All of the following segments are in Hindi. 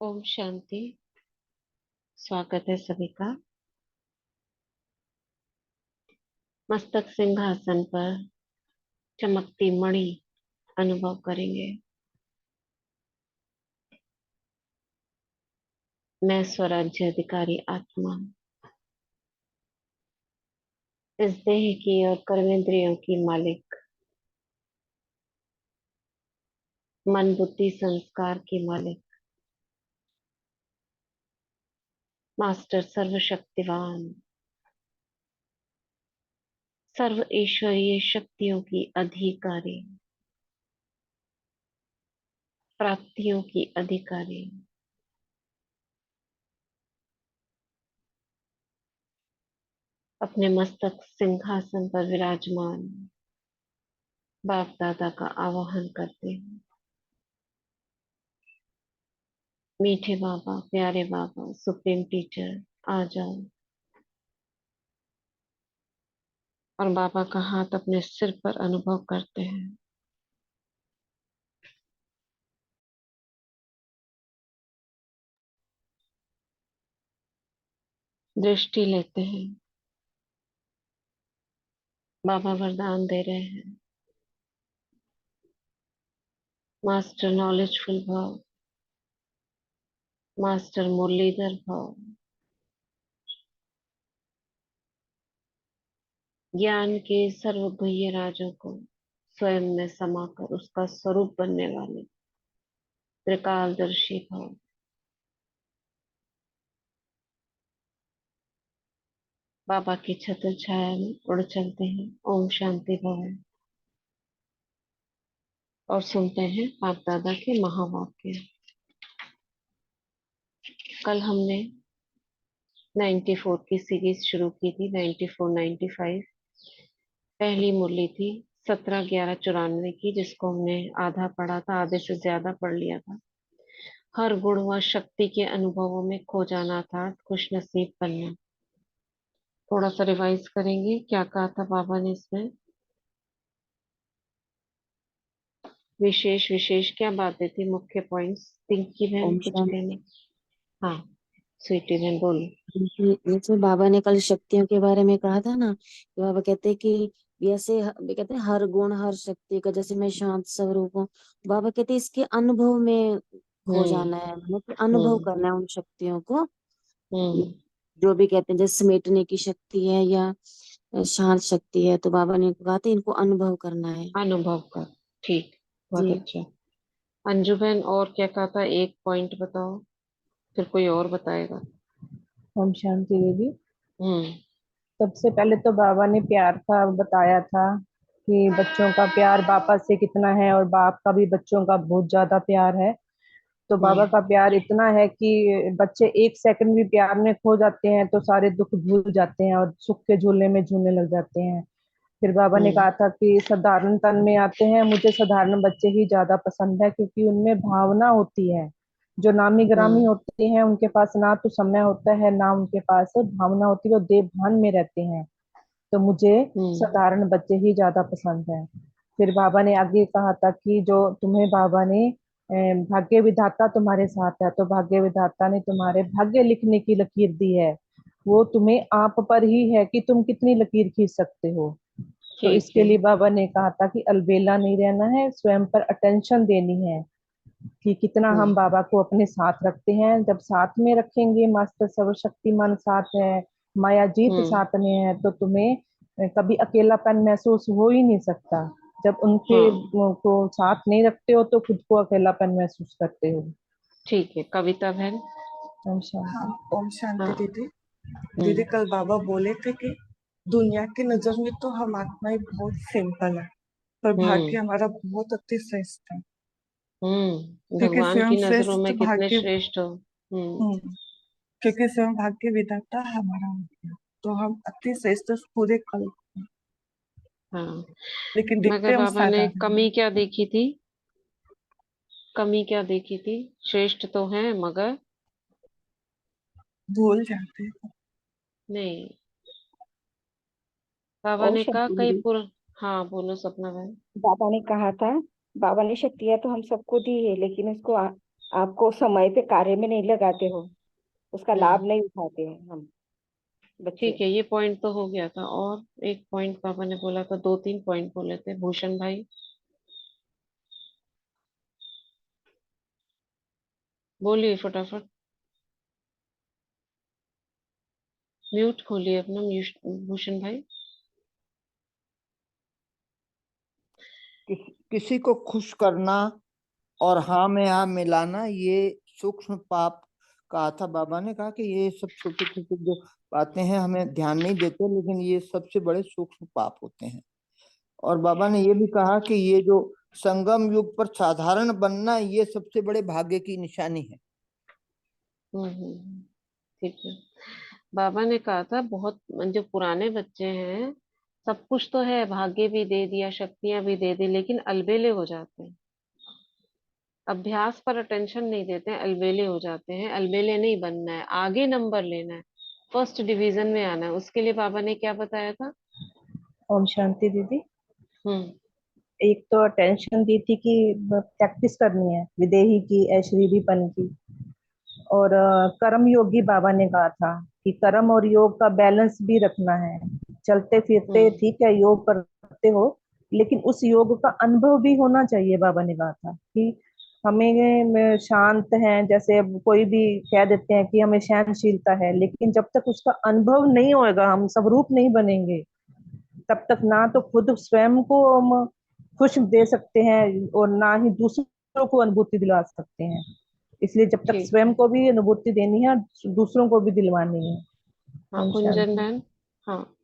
ओम शांति। स्वागत है सभी का। मस्तक सिंहासन पर चमकती मणि अनुभव करेंगे। मैं स्वराज्य अधिकारी आत्मा इस देह की और कर्मेंद्रियों की मालिक, मन बुद्धि संस्कार की मालिक, मास्टर सर्वशक्तिवान, सर्व ईश्वरीय शक्तियों की अधिकारी, प्राप्तियों की अधिकारी, अपने मस्तक सिंहासन पर विराजमान बाप दादा का आवाहन करते हैं। मीठे बाबा, प्यारे बाबा, सुप्रीम टीचर आ जाओ। और बाबा का हाथ अपने सिर पर अनुभव करते हैं। दृष्टि लेते हैं। बाबा वरदान दे रहे हैं। मास्टर नॉलेजफुल भाव, मास्टर मुरलीधर भाव, ज्ञान के सर्वगुह्य राजों को स्वयं में समाकर उसका स्वरूप बनने वाले त्रिकालदर्शी भाव, बाबा की छत्र छाया में उड़ चलते हैं। ओम शांति भवन। और सुनते हैं बाप दादा के महावाक्य। कल हमने 94 की सीरीज शुरू की थी। 94 95 पहली मुरली थी 17/11/94 की, जिसको हमने आधा पढ़ा था, आधे से ज्यादा पढ़ लिया था। हर गुण व शक्ति के अनुभवों में खो जाना था खुश नसीब बनना। थोड़ा सा रिवाइज करेंगे क्या कहा था बाबा ने इसमें। विशेष विशेष क्या बातें थी, मुख्य पॉइंट्स। पिंकी बहन ओम कुछ शांति। कहने। हाँ, स्वीटी बहन बोलो। जैसे बाबा ने कल शक्तियों के बारे में कहा था ना, कि बाबा कहते हैं कि जैसे वे कहते हैं हर गुण हर शक्ति का, जैसे मैं शांत स्वरूप हूँ। बाबा कहते हैं इसके अनुभव में खो हम्म। जाना है, मतलब कि अनुभव हम्म। करना है उन शक्तियों को। हम्म। जो भी कहते हैं जैसे समेटने की शक्ति है या शांत शक्ति है, तो बाबा ने कहा था इनको अनुभव करना है। अनुभव कर। ठीक। बहुत जी। अच्छा। अंजू बहन और क्या कहा था, एक पॉइंट बताओ, फिर कोई और बताएगा। ओम शांति दीदी। हम्म। सबसे पहले तो बाबा ने प्यार का बताया था कि बच्चों का प्यार बापा से कितना है और बाप का भी बच्चों का बहुत ज्यादा प्यार है। तो बाबा हम्म। का प्यार इतना है कि बच्चे एक सेकंड भी प्यार में खो जाते हैं तो सारे दुख भूल जाते हैं और सुख के झूले में झूलने लग जाते हैं। फिर बाबा ने हम्म। कहा था कि साधारण तन में आते हैं, मुझे साधारण बच्चे ही ज्यादा पसंद है क्योंकि उनमें भावना होती है। जो नामी ग्रामी हम्म। होते हैं उनके पास ना तो समय होता है ना उनके पास भावना होती है, वो देव भान में रहते हैं। तो मुझे हम्म। साधारण बच्चे ही ज्यादा पसंद है। फिर बाबा ने आगे कहा था कि जो तुम्हें बाबा ने भाग्य विधाता तुम्हारे साथ है, तो भाग्य विधाता ने तुम्हारे भाग्य लिखने की लकीर दी है। वो तुम्हें आप पर ही है कि तुम कितनी लकीर खींच सकते हो। तो ठीक इसके है। लिए बाबा ने कहा था कि अलबेला नहीं रहना है, स्वयं पर अटेंशन देनी है कि कितना हम हम्म। बाबा को अपने साथ रखते हैं। जब साथ में रखेंगे, मास्टर सर्वशक्तिमान साथ है, माया जीत हम्म। साथ में है, तो तुम्हें कभी अकेलापन महसूस हो ही नहीं सकता। जब उनके हाँ, को साथ नहीं रखते हो तो खुद को अकेलापन महसूस करते हो। ठीक है। कविता बहन। ओम हाँ। शांति। ओम शांति हाँ। दीदी। दीदी हम्म। कल बाबा बोले थे कि दुनिया की नजर में तो हम आत्माएं बहुत सिंपल है, पर भाग्य हम्म। हमारा बहुत अति श्रेष्ठ है। क्योंकि भगवान स्वयं की नजरों श्रेष्ठ में कितने भाग्य। श्रेष्ठ हो। हम्म। क्योंकि स्वयं भाग्य विधाता हमारा हो गया, तो हम अति श्रेष्ठ पूरे कल। हाँ, लेकिन दिखते मगर हम बाबा ने साधारण कमी हैं। क्या देखी थी। कमी क्या देखी थी। श्रेष्ठ तो है मगर। भूल जाते हैं। नहीं, बाबा ओम ने कहा शांति कई दीदी। पुर। हाँ, बोलो सपना बहन। बाबा ने कहा था, बाबा ने शक्तियां तो हम सबको दी है, लेकिन उसको आपको समय पे कार्य में नहीं लगाते हो, उसका लाभ हम्म। नहीं उठाते हैं हम बच्चे। ठीक है, ये पॉइंट तो हो गया था, और एक पॉइंट पापा ने बोला था, दो तीन पॉइंट बोले थे भूषण भाई, बोलिए फटाफट। म्यूट खोलिए अपना, भूषण भाई। किसी को खुश करना और हाँ में हाँ मिलाना, ये सूक्ष्म पाप कहा था बाबा ने। कहा कि ये सब छोटी छोटी जो बातें हैं हमें ध्यान नहीं देते, लेकिन ये सबसे बड़े सूक्ष्म पाप होते हैं। और बाबा ने ये भी कहा कि ये जो संगम युग पर साधारण बनना, ये सबसे बड़े भाग्य की निशानी है। ठीक है। बाबा ने कहा था बहुत, जो पुराने बच्चे हैं, सब कुछ तो है, भाग्य भी दे दिया, शक्तियां भी दे दी, लेकिन अलबेले हो जाते हैं, अभ्यास पर अटेंशन नहीं देते हैं, अलबेले हो जाते हैं। अलबेले नहीं बनना है, आगे नंबर लेना है, फर्स्ट डिवीजन में आना है, उसके लिए बाबा ने क्या बताया था? ओम शांति दीदी। हम्म। एक तो टेंशन दी थी कि प्रैक्टिस करनी है विदेही की, ऐश्वर्यपन की। और कर्म योगी बाबा ने कहा था कि कर्म और योग का बैलेंस भी रखना है। चलते फिरते हम्म। ठीक है योग करते हो, लेकिन उस योग का अनुभव भी होना चाहिए। बाबा ने कहा था कि हमें शांत हैं, जैसे अब कोई भी कह देते हैं कि हमें सहनशीलता है, लेकिन जब तक उसका अनुभव नहीं होएगा, हम स्वरूप नहीं बनेंगे, तब तक ना तो खुद स्वयं को हम खुश दे सकते हैं और ना ही दूसरों को अनुभूति दिला सकते हैं। इसलिए जब तक ठीक स्वयं है। को भी अनुभूति देनी है, दूसरों को भी दिलवानी है। हाँ ओम कुंजन शांति। बहन। हाँ,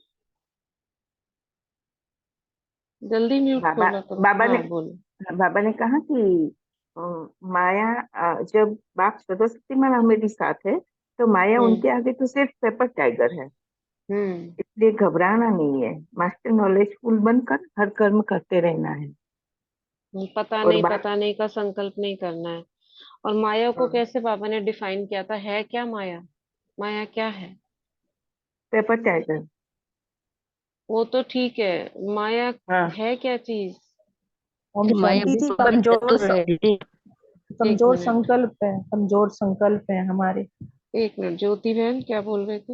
जल्दी म्यूट बाबा खोला करो। बाबा ने हाँ बोलो। बाबा ने कहा कि अ, माया, जब बाप सर्वशक्तिमान मेरे साथ है, तो माया हम्म। उनके आगे तो सिर्फ पेपर टाइगर है। हम्म। इसलिए घबराना नहीं है, मास्टर नॉलेजफुल बनकर हर कर्म करते रहना है। और बात पता नहीं का संकल्प नहीं करना है। और माया को कैसे बाबा ने डिफाइन किया था, है क्या माया? माया क्या है? Paper tiger. वो तो ठीक है, माया हाँ, है क्या चीज? ओम माया शांति जी। तो है दीदी। एक कमजोर मिनट, संकल्प है, कमजोर संकल्प है हमारे। एक मिनट, ज्योति बहन क्या बोल रहे थे?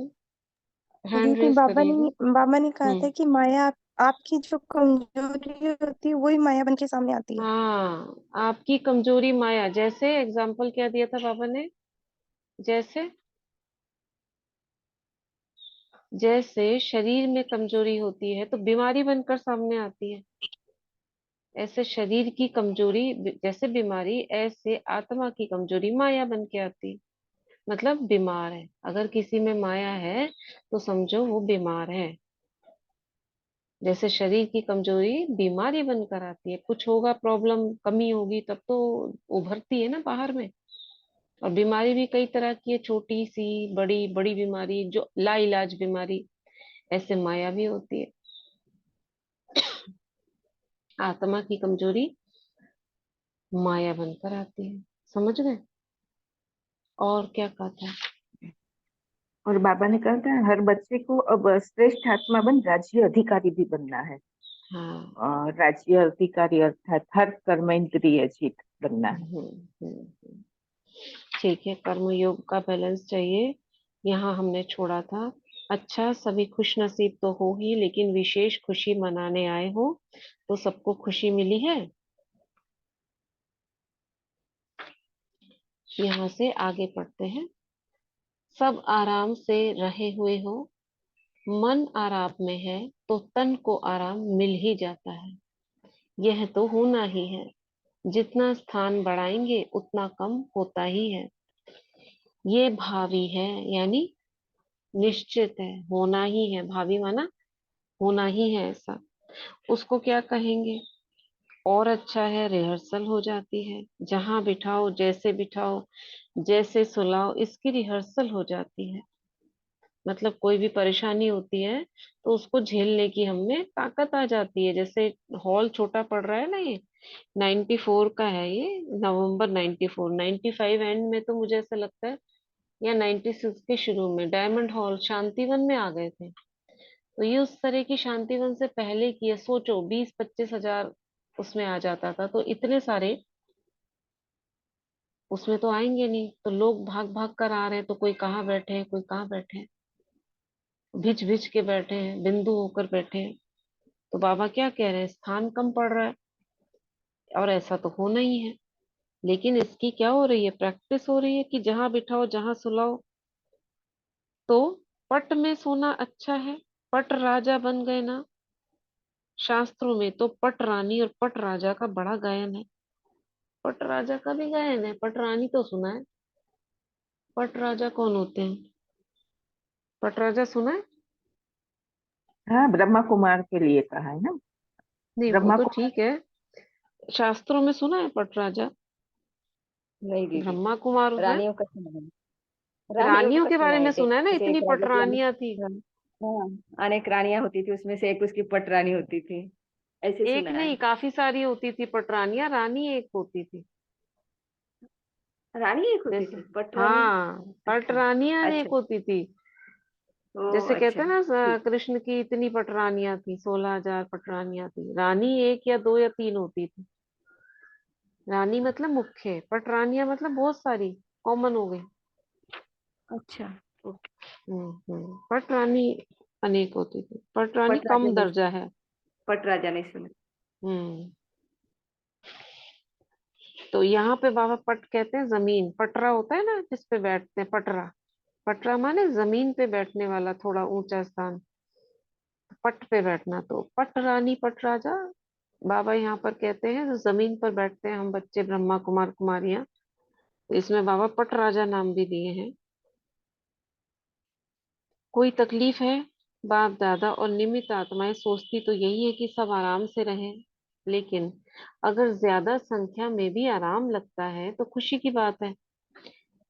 हैंड दीदी, रेस करिएगा। बाबा ने कहा था हम्म। कि माया आपकी जो कमजोरी होती है वही माया बन के सामने आती है। हाँ, आपकी कमजोरी माया, जैसे एग्जाम्पल क्या दिया था बाबा ने? जैसे, जैसे शरीर में कमजोरी होती है तो बीमारी बनकर सामने आती है, ऐसे शरीर की कमजोरी जैसे बीमारी, ऐसे आत्मा की कमजोरी माया बन के आती है। मतलब बीमार है, अगर किसी में माया है तो समझो वो बीमार है। जैसे शरीर की कमजोरी बीमारी बनकर आती है, कुछ होगा, प्रॉब्लम, कमी होगी, तब तो उभरती है ना बाहर में। और बीमारी भी कई तरह की है, छोटी सी, बड़ी बड़ी बीमारी, जो लाइलाज बीमारी, ऐसे माया भी होती है। आत्मा की कमजोरी माया बनकर आती है, समझ गए? और क्या कहा था? और बाबा ने कहा था हर बच्चे को अब श्रेष्ठ आत्मा बन राज्य अधिकारी भी बनना है। हाँ। और राज्य अधिकारी अर्थात हर कर्मेंद्रिय जीत बनना है। हम्म। ठीक है, कर्म योग का बैलेंस चाहिए, यहाँ हमने छोड़ा था। अच्छा, सभी खुश नसीब तो हो ही, लेकिन विशेष खुशी मनाने आए हो तो सबको खुशी मिली है। यहाँ से आगे पढ़ते हैं। सब आराम से रहे हुए हो, मन आराम में है तो तन को आराम मिल ही जाता है, यह तो होना ही है। जितना स्थान बढ़ाएंगे उतना कम होता ही है। ये भावी है, यानी निश्चित है, होना ही है, भावी माना होना ही है ऐसा। उसको क्या कहेंगे? और अच्छा है, रिहर्सल हो जाती है, जहां बिठाओ, जैसे बिठाओ, जैसे सुलाओ, इसकी रिहर्सल हो जाती है। मतलब कोई भी परेशानी होती है तो उसको झेलने की हम में ताकत आ जाती है। जैसे हॉल छोटा पड़ रहा है ना, ये 94 का है, ये नवंबर 94, 95 एंड में तो मुझे ऐसा लगता है, या 96 के शुरू में डायमंड हॉल शांतिवन में आ गए थे। तो ये उस तरह की शांतिवन से पहले की है, सोचो 20-25 हजार उसमें आ जाता था, तो इतने सारे उसमें तो आएंगे नहीं, तो लोग भाग भाग कर आ रहे हैं, तो कोई कहाँ बैठे हैं, कोई कहाँ बैठे हैं, भिज भिज के बैठे हैं, बिंदु होकर बैठे हैं। तो बाबा क्या कह रहे हैं, स्थान कम पड़ रहा है, और ऐसा तो होना ही है। लेकिन इसकी क्या हो रही है, प्रैक्टिस हो रही है कि जहां बिठाओ जहां सुलाओ। तो पट में सोना अच्छा है, पट राजा बन गए ना। शास्त्रों में तो पट रानी और पट राजा का बड़ा गायन है। पट राजा का भी गायन है, पट रानी तो सुना है। पट राजा कौन होते हैं? पट राजा सुना है? हाँ, ब्रह्मा कुमार के लिए कहा है ना। नहीं, वो ब्रह्मा तो कुमार। ठीक है। शास्त्रों में सुना है पट राजा? नहीं दीदी, ब्रह्मा कुमार है। रानियों का सुना है। रानियों रानियों का के सुना बारे है, में सुना है ना, जैसे इतनी एक पट राजा की रानियां थी। हाँ, अनेक रानियां होती थी, उसमें से एक उसकी पटरानी होती थी, ऐसे एक सुना नहीं, है। काफी सारी होती थी पट रानियां, रानी एक होती थी। रानी एक होती जैसे, थी, पटरानी। हाँ, पट अच्छा। रानियां एक अच्छा। होती थी। ओ जैसे अच्छा, कहते हैं ना, ठीक। कृष्ण की इतनी पटरानियां थी, 16,000 पटरानियां थी। रानी एक या दो या तीन होती थी। रानी मतलब मुख्य, पटरानियां मतलब बहुत सारी, कॉमन हो गई। अच्छा। ओके। पटरानी अनेक होती थी, पटरानी पटराजा कम नहीं दर्जा सुना। है। पटराजा नहीं सुना। हम्म तो यहाँ पे बाबा पट कहते हैं जमीन, पटरा होता है ना जिसपे बैठते हैं, पटरा। पटरा माने जमीन पे बैठने वाला थोड़ा ऊंचा स्थान, पट पे बैठना। तो पट रानी पट राजा, बाबा यहाँ पर कहते हैं जो जमीन पर बैठते हैं हम बच्चे, ब्रह्मा कुमार कुमारियां। तो इसमें बाबा पट राजा नाम भी दिए हैं। कोई तकलीफ है? बाप दादा और निमित्त आत्माएं सोचती तो यही है कि सब आराम से रहें। लेकिन अगर ज्यादा संख्या में भी आराम लगता है तो खुशी की बात है।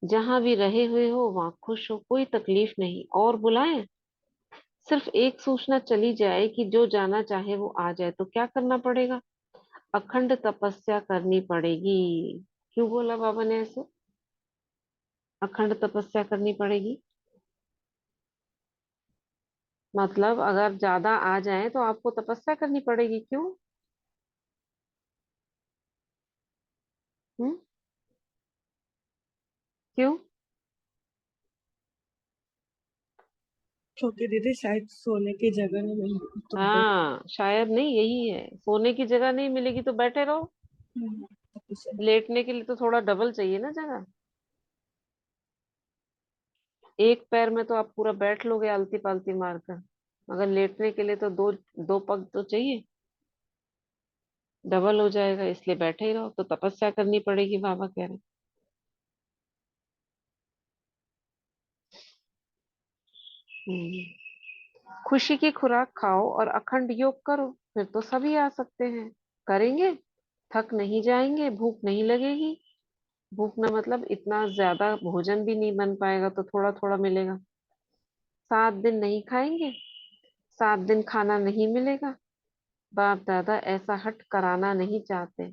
जहां भी रहे हुए हो वहां खुश हो, कोई तकलीफ नहीं। और बुलाएं, सिर्फ एक सूचना चली जाए कि जो जाना चाहे वो आ जाए, तो क्या करना पड़ेगा? अखंड तपस्या करनी पड़ेगी। क्यों बोला बाबा ने ऐसे? अखंड तपस्या करनी पड़ेगी मतलब अगर ज्यादा आ जाए तो आपको तपस्या करनी पड़ेगी। क्यों? हम्म क्यों? क्योंकि दीदी शायद सोने की जगह नहीं मिली तो हाँ, शायद नहीं, यही है, सोने की जगह नहीं मिलेगी तो बैठे रहो। तपस्या। लेटने के लिए तो थोड़ा डबल चाहिए ना जगह। एक पैर में तो आप पूरा बैठ लोगे आलती पालती मारकर, मगर लेटने के लिए तो दो दो पग तो चाहिए, डबल हो जाएगा। इसलिए बैठे ही रहो, तो तपस्या करनी पड़ेगी, बाबा कह रहे हैं। हम्म। खुशी की खुराक खाओ और अखंड योग करो, फिर तो सभी आ सकते हैं। करेंगे, थक नहीं जाएंगे, भूख नहीं लगेगी। भूख ना मतलब इतना ज्यादा भोजन भी नहीं बन पाएगा, तो थोड़ा थोड़ा मिलेगा। 7 दिन नहीं खाएंगे, 7 दिन खाना नहीं मिलेगा। बाप दादा ऐसा हट कराना नहीं चाहते,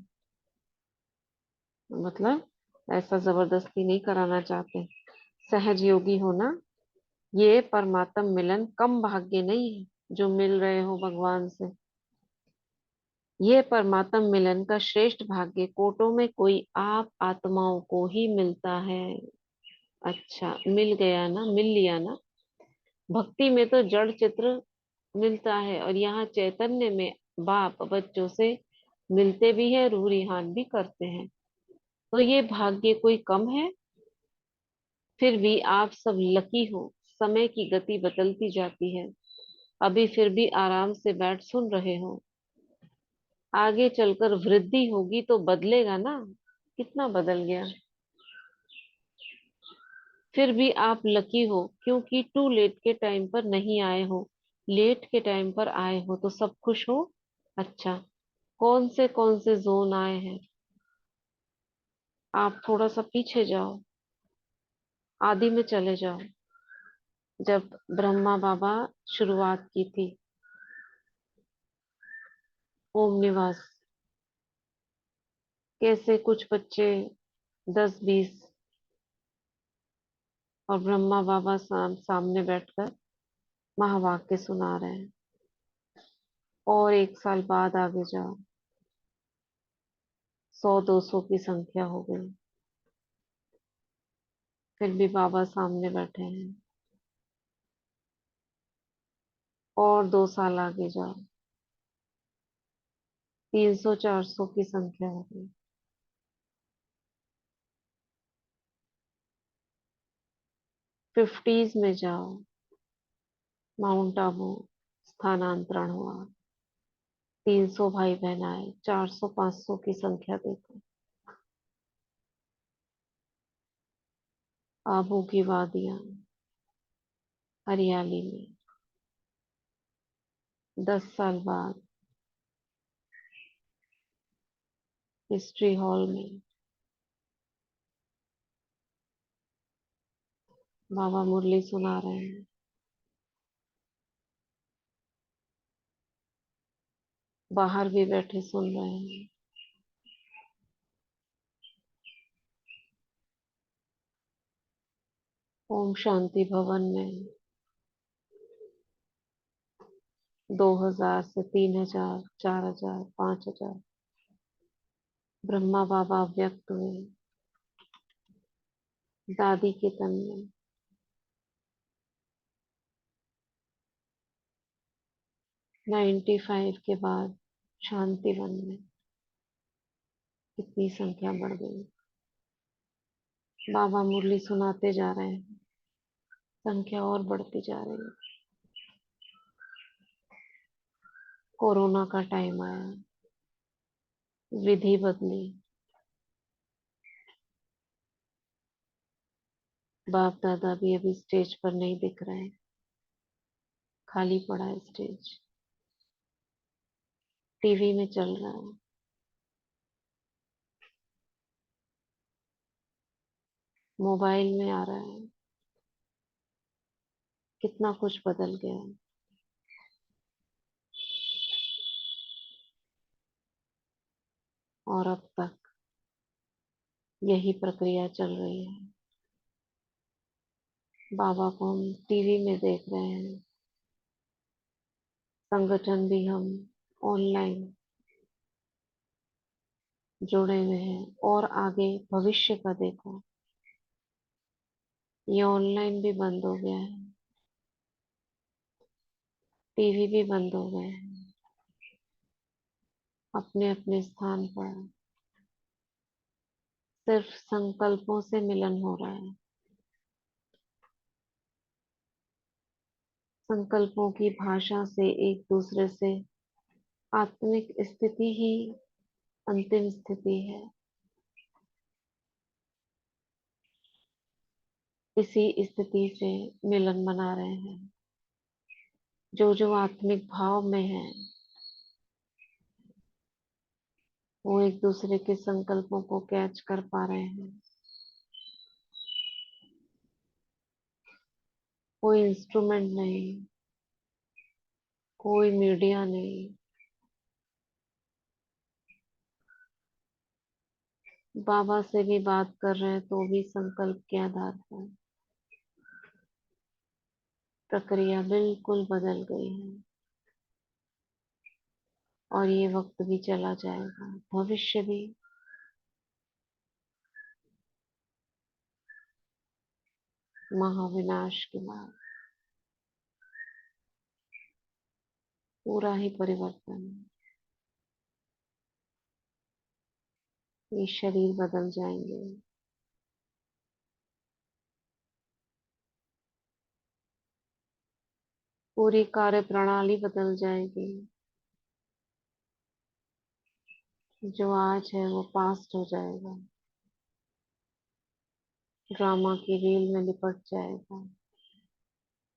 मतलब ऐसा जबरदस्ती नहीं कराना चाहते। सहज योगी होना, ये परमात्म मिलन कम भाग्य नहीं है जो मिल रहे हो भगवान से। ये परमात्म मिलन का श्रेष्ठ भाग्य कोटों में कोई आप आत्माओं को ही मिलता है। अच्छा, मिल गया ना, मिल लिया ना। भक्ति में तो जड़ चित्र मिलता है, और यहाँ चैतन्य में बाप बच्चों से मिलते भी है, रूह रिहान भी करते हैं। तो ये भाग्य कोई कम है? फिर भी आप सब लकी हो। समय की गति बदलती जाती है, अभी फिर भी आराम से बैठ सुन रहे हो। आगे चलकर वृद्धि होगी तो बदलेगा ना। कितना बदल गया। फिर भी आप लकी हो, क्योंकि टू लेट के टाइम पर नहीं आए हो, लेट के टाइम पर आए हो, तो सब खुश हो। अच्छा, कौन से जोन आए हैं? आप थोड़ा सा पीछे जाओ, आदि में चले जाओ। जब ब्रह्मा बाबा शुरुआत की थी, ओम निवास, कैसे कुछ बच्चे, 10-20, और ब्रह्मा बाबा सामने बैठकर महावाक्य सुना रहे हैं। और 1 साल बाद आगे जाओ, 100-200 की संख्या हो गई। फिर भी बाबा सामने बैठे हैं। और 2 साल आगे जाओ, 300-400 की संख्या हो गई। 50s में जाओ, माउंट आबू स्थानांतरण हुआ, 300 भाई बहन आए, 400-500 की संख्या देखो। आबू की वादियां हरियाली में 10 साल बाद हिस्ट्री हॉल में बाबा मुरली सुना रहे हैं। बाहर भी बैठे सुन रहे हैं। ओम शांति भवन में 2000 से 3000, 4000, 5000 ब्रह्मा बाबा व्यक्त हुए। दादी के तन में 95 के बाद शांति वन में कितनी संख्या बढ़ गई। बाबा मुरली सुनाते जा रहे हैं, संख्या और बढ़ती जा रही है। कोरोना का टाइम आया, विधि बदली। बाप दादा भी अभी स्टेज पर नहीं दिख रहे हैं, खाली पड़ा है स्टेज। टीवी में चल रहा है, मोबाइल में आ रहा है। कितना कुछ बदल गया है। और अब तक यही प्रक्रिया चल रही है। बाबा को हम टीवी में देख रहे हैं, संगठन भी हम ऑनलाइन जुड़े हुए हैं। और आगे भविष्य का देखो, ये ऑनलाइन भी बंद हो गया है, टीवी भी बंद हो गए हैं। अपने अपने स्थान पर सिर्फ संकल्पों से मिलन हो रहा है। संकल्पों की भाषा से एक दूसरे से आत्मिक स्थिति ही अंतिम स्थिति है। इसी स्थिति से मिलन मना रहे हैं। जो जो आत्मिक भाव में है वो एक दूसरे के संकल्पों को कैच कर पा रहे हैं। कोई इंस्ट्रूमेंट नहीं, कोई मीडिया नहीं, बाबा से भी बात कर रहे हैं तो भी संकल्प के आधार पर। प्रक्रिया बिल्कुल बदल गई है और ये वक्त भी चला जाएगा, भविष्य भी। महाविनाश के बाद पूरा ही परिवर्तन। ये शरीर बदल जाएंगे, पूरी कार्य प्रणाली बदल जाएगी। जो आज है वो पास्ट हो जाएगा, ड्रामा की रील में लिपट जाएगा।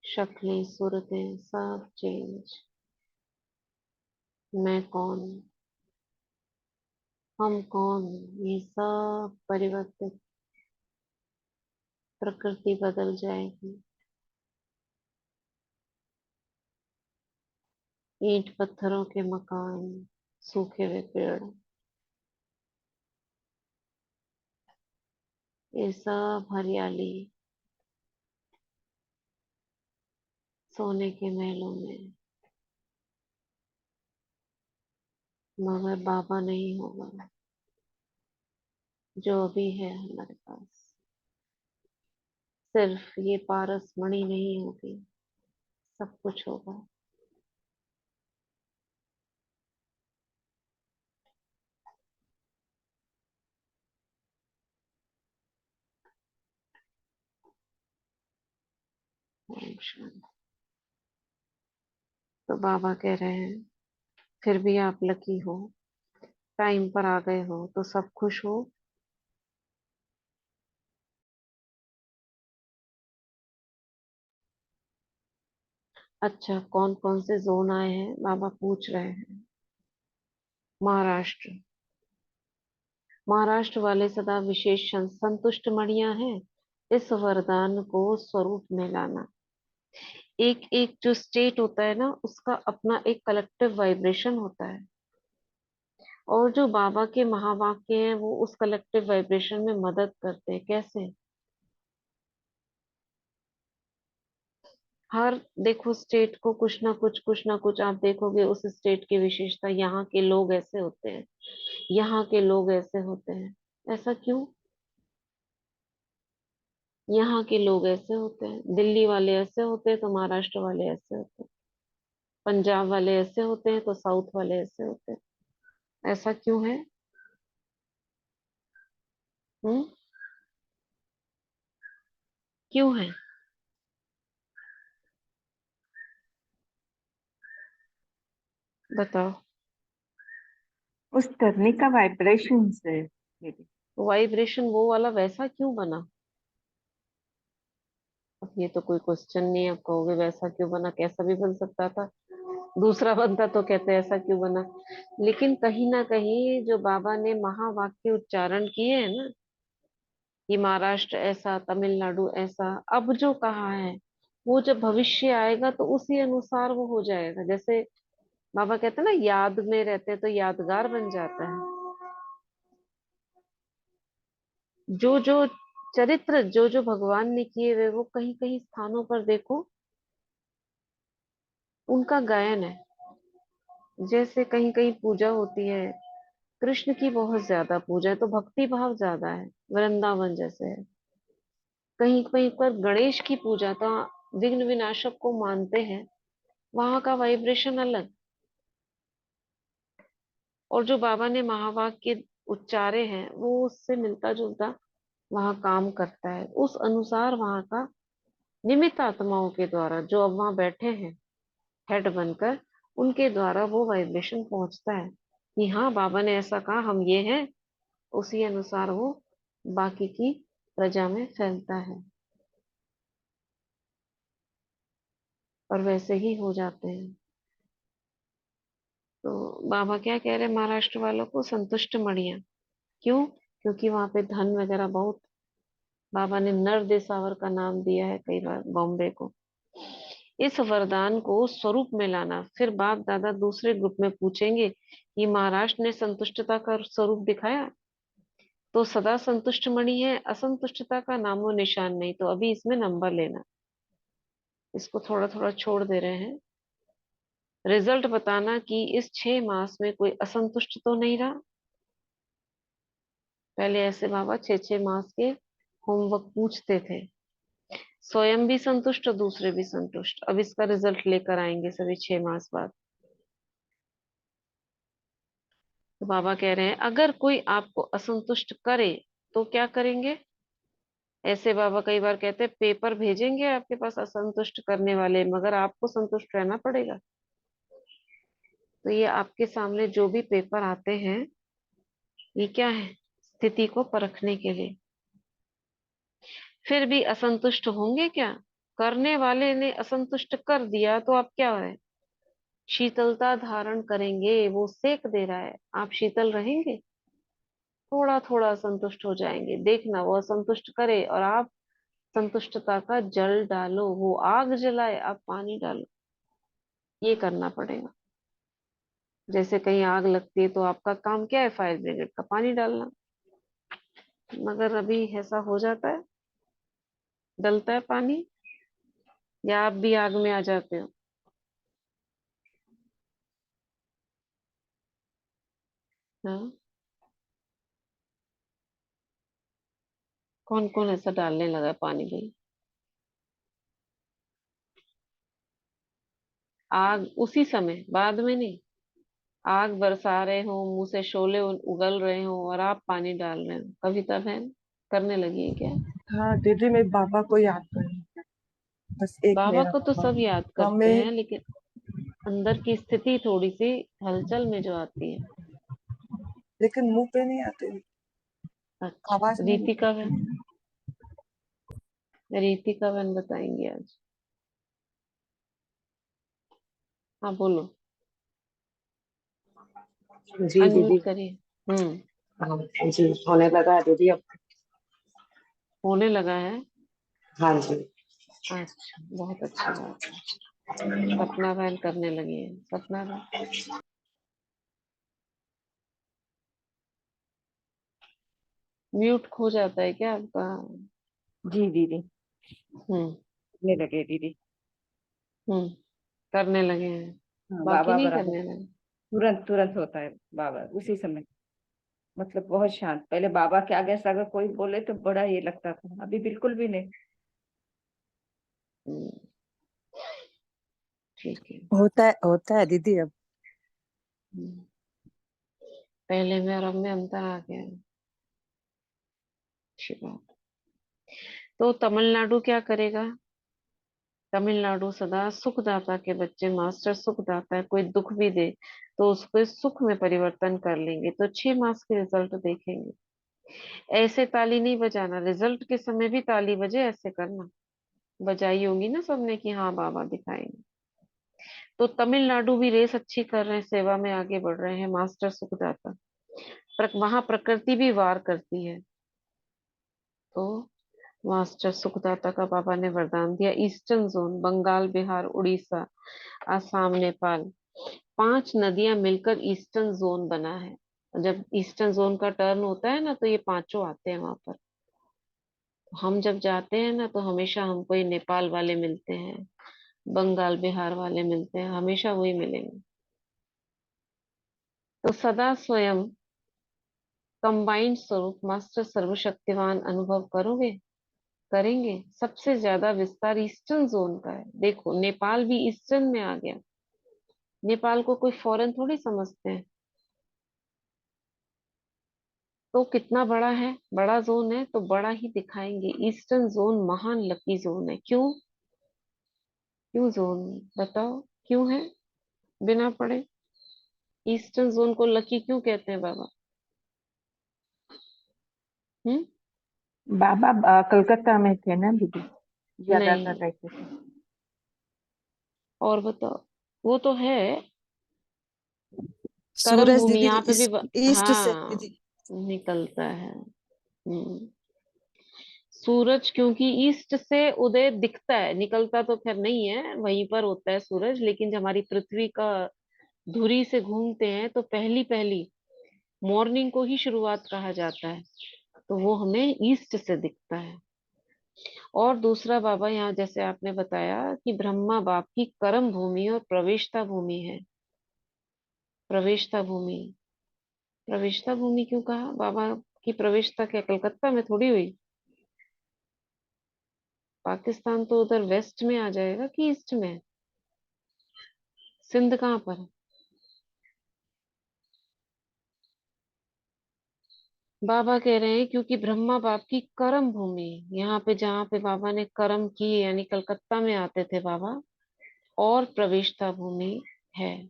शक्लें सूरतें सब चेंज। मैं कौन, हम कौन, ये सब परिवर्तित। प्रकृति बदल जाएगी। ईंट पत्थरों के मकान, सूखे हुए पेड़, ये सब हरियाली। सोने के महलों में मगर बाबा नहीं होगा जो अभी है हमारे पास। सिर्फ ये पारस मणि नहीं होगी, सब कुछ होगा। ओम शांति। तो बाबा कह रहे हैं फिर भी आप लकी हो, टाइम पर आ गए हो तो सब खुश हो। अच्छा, कौन कौन से जोन आए हैं बाबा पूछ रहे हैं। महाराष्ट्र, महाराष्ट्र वाले सदा विशेष संतुष्ट मणियां हैं। इस वरदान को स्वरूप में लाना। एक एक जो स्टेट होता है ना, उसका अपना एक कलेक्टिव वाइब्रेशन होता है, और जो बाबा के महावाक्य हैं वो उस कलेक्टिव वाइब्रेशन में मदद करते हैं। कैसे? हर देखो स्टेट को कुछ ना कुछ आप देखोगे, उस स्टेट की विशेषता, यहाँ के लोग ऐसे होते हैं, यहाँ के लोग ऐसे होते हैं। ऐसा क्यों? यहाँ के लोग ऐसे होते हैं, दिल्ली वाले ऐसे होते हैं तो महाराष्ट्र वाले ऐसे होते हैं, पंजाब वाले ऐसे होते हैं तो साउथ वाले ऐसे होते हैं। ऐसा क्यों है? हम्म, क्यों है? बताओ। उस धरनी का वाइब्रेशन है मेरी। वाइब्रेशन वो वाला वैसा क्यों बना? अब ये तो कोई क्वेश्चन नहीं है, आप कहोगे वैसा क्यों बना, कैसा भी बन सकता था, दूसरा बनता तो कहते ऐसा क्यों बना। लेकिन कहीं ना कहीं जो बाबा ने महावाक्य उच्चारण किए हैं ना, कि महाराष्ट्र ऐसा, तमिलनाडु ऐसा, अब जो कहा है वो जब भविष्य आएगा तो उसी अनुसार वो हो जाएगा। जैसे बाबा कहते हैं ना, याद में रहते तो यादगार बन जाता है। जो जो चरित्र जो जो भगवान ने किए हुए, वो कहीं कहीं स्थानों पर देखो उनका गायन है। जैसे कहीं कहीं पूजा होती है, कृष्ण की बहुत ज्यादा पूजा है तो भक्ति भाव ज्यादा है, वृंदावन जैसे है। कहीं कहीं पर गणेश की पूजा तो विघ्न विनाशक को मानते हैं, वहां का वाइब्रेशन अलग। और जो बाबा ने महावाक्य उच्चारे हैं वो उससे मिलता जुलता वहां काम करता है, उस अनुसार वहां का निमित्त आत्माओं के द्वारा जो अब वहां बैठे हैं हेड बनकर, उनके द्वारा वो वाइब्रेशन पहुंचता है कि हाँ बाबा ने ऐसा कहा, हम ये हैं। उसी अनुसार वो बाकी की प्रजा में फैलता है, और वैसे ही हो जाते हैं। तो बाबा क्या कह रहे हैं महाराष्ट्र वालों को, संतुष्ट मणिया। क्यों? क्योंकि वहां पे धन वगैरह बहुत। बाबा ने नर देसावर का नाम दिया है कई बार बॉम्बे को। इस वरदान को स्वरूप में लाना। फिर बाप दादा दूसरे ग्रुप में पूछेंगे कि महाराष्ट्र ने संतुष्टता का स्वरूप दिखाया तो सदा संतुष्ट मणि है, असंतुष्टता का नामो निशान नहीं, तो अभी इसमें नंबर लेना। इसको थोड़ा थोड़ा छोड़ दे रहे हैं। रिजल्ट बताना कि इस 6 मास में कोई असंतुष्ट तो नहीं रहा। पहले ऐसे बाबा 6 6 मास के होमवर्क पूछते थे, स्वयं भी संतुष्ट और दूसरे भी संतुष्ट। अब इसका रिजल्ट लेकर आएंगे सभी 6 मास बाद। तो बाबा कह रहे हैं अगर कोई आपको असंतुष्ट करे तो क्या करेंगे। ऐसे बाबा कई बार कहते हैं पेपर भेजेंगे आपके पास असंतुष्ट करने वाले, मगर आपको संतुष्ट रहना पड़ेगा। तो ये आपके सामने जो भी पेपर आते हैं, ये क्या है, स्थिति को परखने के लिए। फिर भी असंतुष्ट होंगे क्या? करने वाले ने असंतुष्ट कर दिया तो आप क्या है, शीतलता धारण करेंगे। वो सेक दे रहा है, आप शीतल रहेंगे? थोड़ा थोड़ा असंतुष्ट हो जाएंगे। देखना वो असंतुष्ट करे और आप संतुष्टता का जल डालो, वो आग जलाए आप पानी डालो। ये करना पड़ेगा। जैसे कहीं आग लगती है तो आपका काम क्या है, फायर ब्रिगेड का पानी डालना। मगर अभी ऐसा हो जाता है, डलता है पानी, या आप भी आग में आ जाते हो। हाँ, कौन कौन ऐसा डालने लगा है पानी भाई? आग उसी समय, बाद में नहीं। आग बरसा रहे हो, मुंह से शोले उगल रहे हो और आप पानी डाल रहे हो, कविता बहन करने लगी है क्या? हाँ दीदी, मैं बाबा को याद कर रही हूँ, बस एक बाबा मेरा को तो बाबा। सब याद हाँ करते मैं, हैं, लेकिन अंदर की स्थिति थोड़ी सी हलचल में जो आती है। लेकिन मुंह पे नहीं आते, आवाज अच्छा, में रीतिका निकलती बहन, है। रीतिका बहन बताएंगे आज। हाँ बोलो, जी अनम्यूट दीदी। करिए। हाँ जी, होने लगा है दीदी अब। होने लगा है। हाँ जी। अच्छा, बहुत अच्छी बात है। सपना बहन करने लगी है। सपना बहन, म्यूट खो जाता है क्या आपका? जी दीदी, हम्म। ले लगे दीदी। हम्म, करने लगे हैं। हाँ, बाकी बाबा नहीं बराबर करने लगे। तुरंत तुरंत होता है बाबा उसी समय। मतलब बहुत शांत, पहले बाबा के आगे से अगर कोई बोले तो बड़ा ये लगता था, अभी बिल्कुल भी नहीं। हम्म, ठीक है। होता है दीदी अब। हम्म, पहले में और अब में अंतर आ गया है। अच्छी बात। तो तमिलनाडु क्या करेगा? तमिलनाडु सदा सुखदाता के बच्चे, मास्टर सुखदाता है, कोई दुख भी दे तो उसको सुख में परिवर्तन कर लेंगे। तो 6 मास के रिजल्ट देखेंगे। ऐसे ताली नहीं बजाना, रिजल्ट के समय भी ताली बजे, ऐसे करना। बजाई होंगी ना सबने कि हाँ बाबा दिखाएंगे। तो तमिलनाडु भी रेस अच्छी कर रहे हैं, सेवा में आगे बढ़ रहे हैं, मास्टर सुखदाता। वहां प्रकृति भी वार करती है। तो मास्टर सुखदाता का बाबा ने वरदान दिया, ईस्टर्न जोन, बंगाल, बिहार, उड़ीसा, आसाम, नेपाल, 5 नदियां मिलकर ईस्टर्न जोन बना है। जब ईस्टर्न जोन का टर्न होता है ना, तो ये पांचों आते हैं वहां पर। हम जब जाते हैं ना, तो हमेशा हमको ये नेपाल वाले मिलते हैं, बंगाल बिहार वाले मिलते हैं, हमेशा वही मिलेंगे। तो सदा स्वयं कंबाइंड स्वरूप मास्टर सर्वशक्तिवान अनुभव करोगे, करेंगे। सबसे ज्यादा विस्तार ईस्टर्न जोन का है। देखो नेपाल भी ईस्टर्न में आ गया। नेपाल को कोई फॉरेन थोड़ी समझते हैं। तो कितना बड़ा है, बड़ा जोन है, तो बड़ा ही दिखाएंगे। ईस्टर्न जोन महान लकी जोन है। क्यों? क्यों जोन, बताओ क्यों है? बिना पढ़े ईस्टर्न जोन को लकी क्यों कहते हैं बाबा? हम्म। बाबा कलकत्ता में थे ना दीदी, ज्यादातर नहीं, रहते थे। और बताओ। वो तो है कर्म सूरज भूमि, दीदी यहाँ पे भी ईस्ट से हाँ, दीदी। निकलता है। सूरज क्योंकि ईस्ट से उदय दिखता है, निकलता तो खैर नहीं है, वहीं पर होता है सूरज। लेकिन जब हमारी पृथ्वी का धुरी से घूमते हैं, तो पहली पहली मॉर्निंग को ही शुरुआत कहा जाता है। तो वो हमें ईस्ट से दिखता है। और दूसरा बाबा, यहाँ जैसे आपने बताया कि ब्रह्मा बाप की कर्म भूमि और प्रवेशता भूमि है। प्रवेशता भूमि, प्रवेशता भूमि क्यों कहा? बाबा की प्रवेशता क्या कलकत्ता में थोड़ी हुई? पाकिस्तान तो उधर वेस्ट में आ जाएगा कि ईस्ट में? सिंध कहाँ पर है? बाबा कह रहे हैं क्योंकि ब्रह्मा बाप की कर्म भूमि, यहाँ पे जहाँ पे बाबा ने कर्म किए, यानी कलकत्ता में आते थे बाबा, और प्रवेशता भूमि है।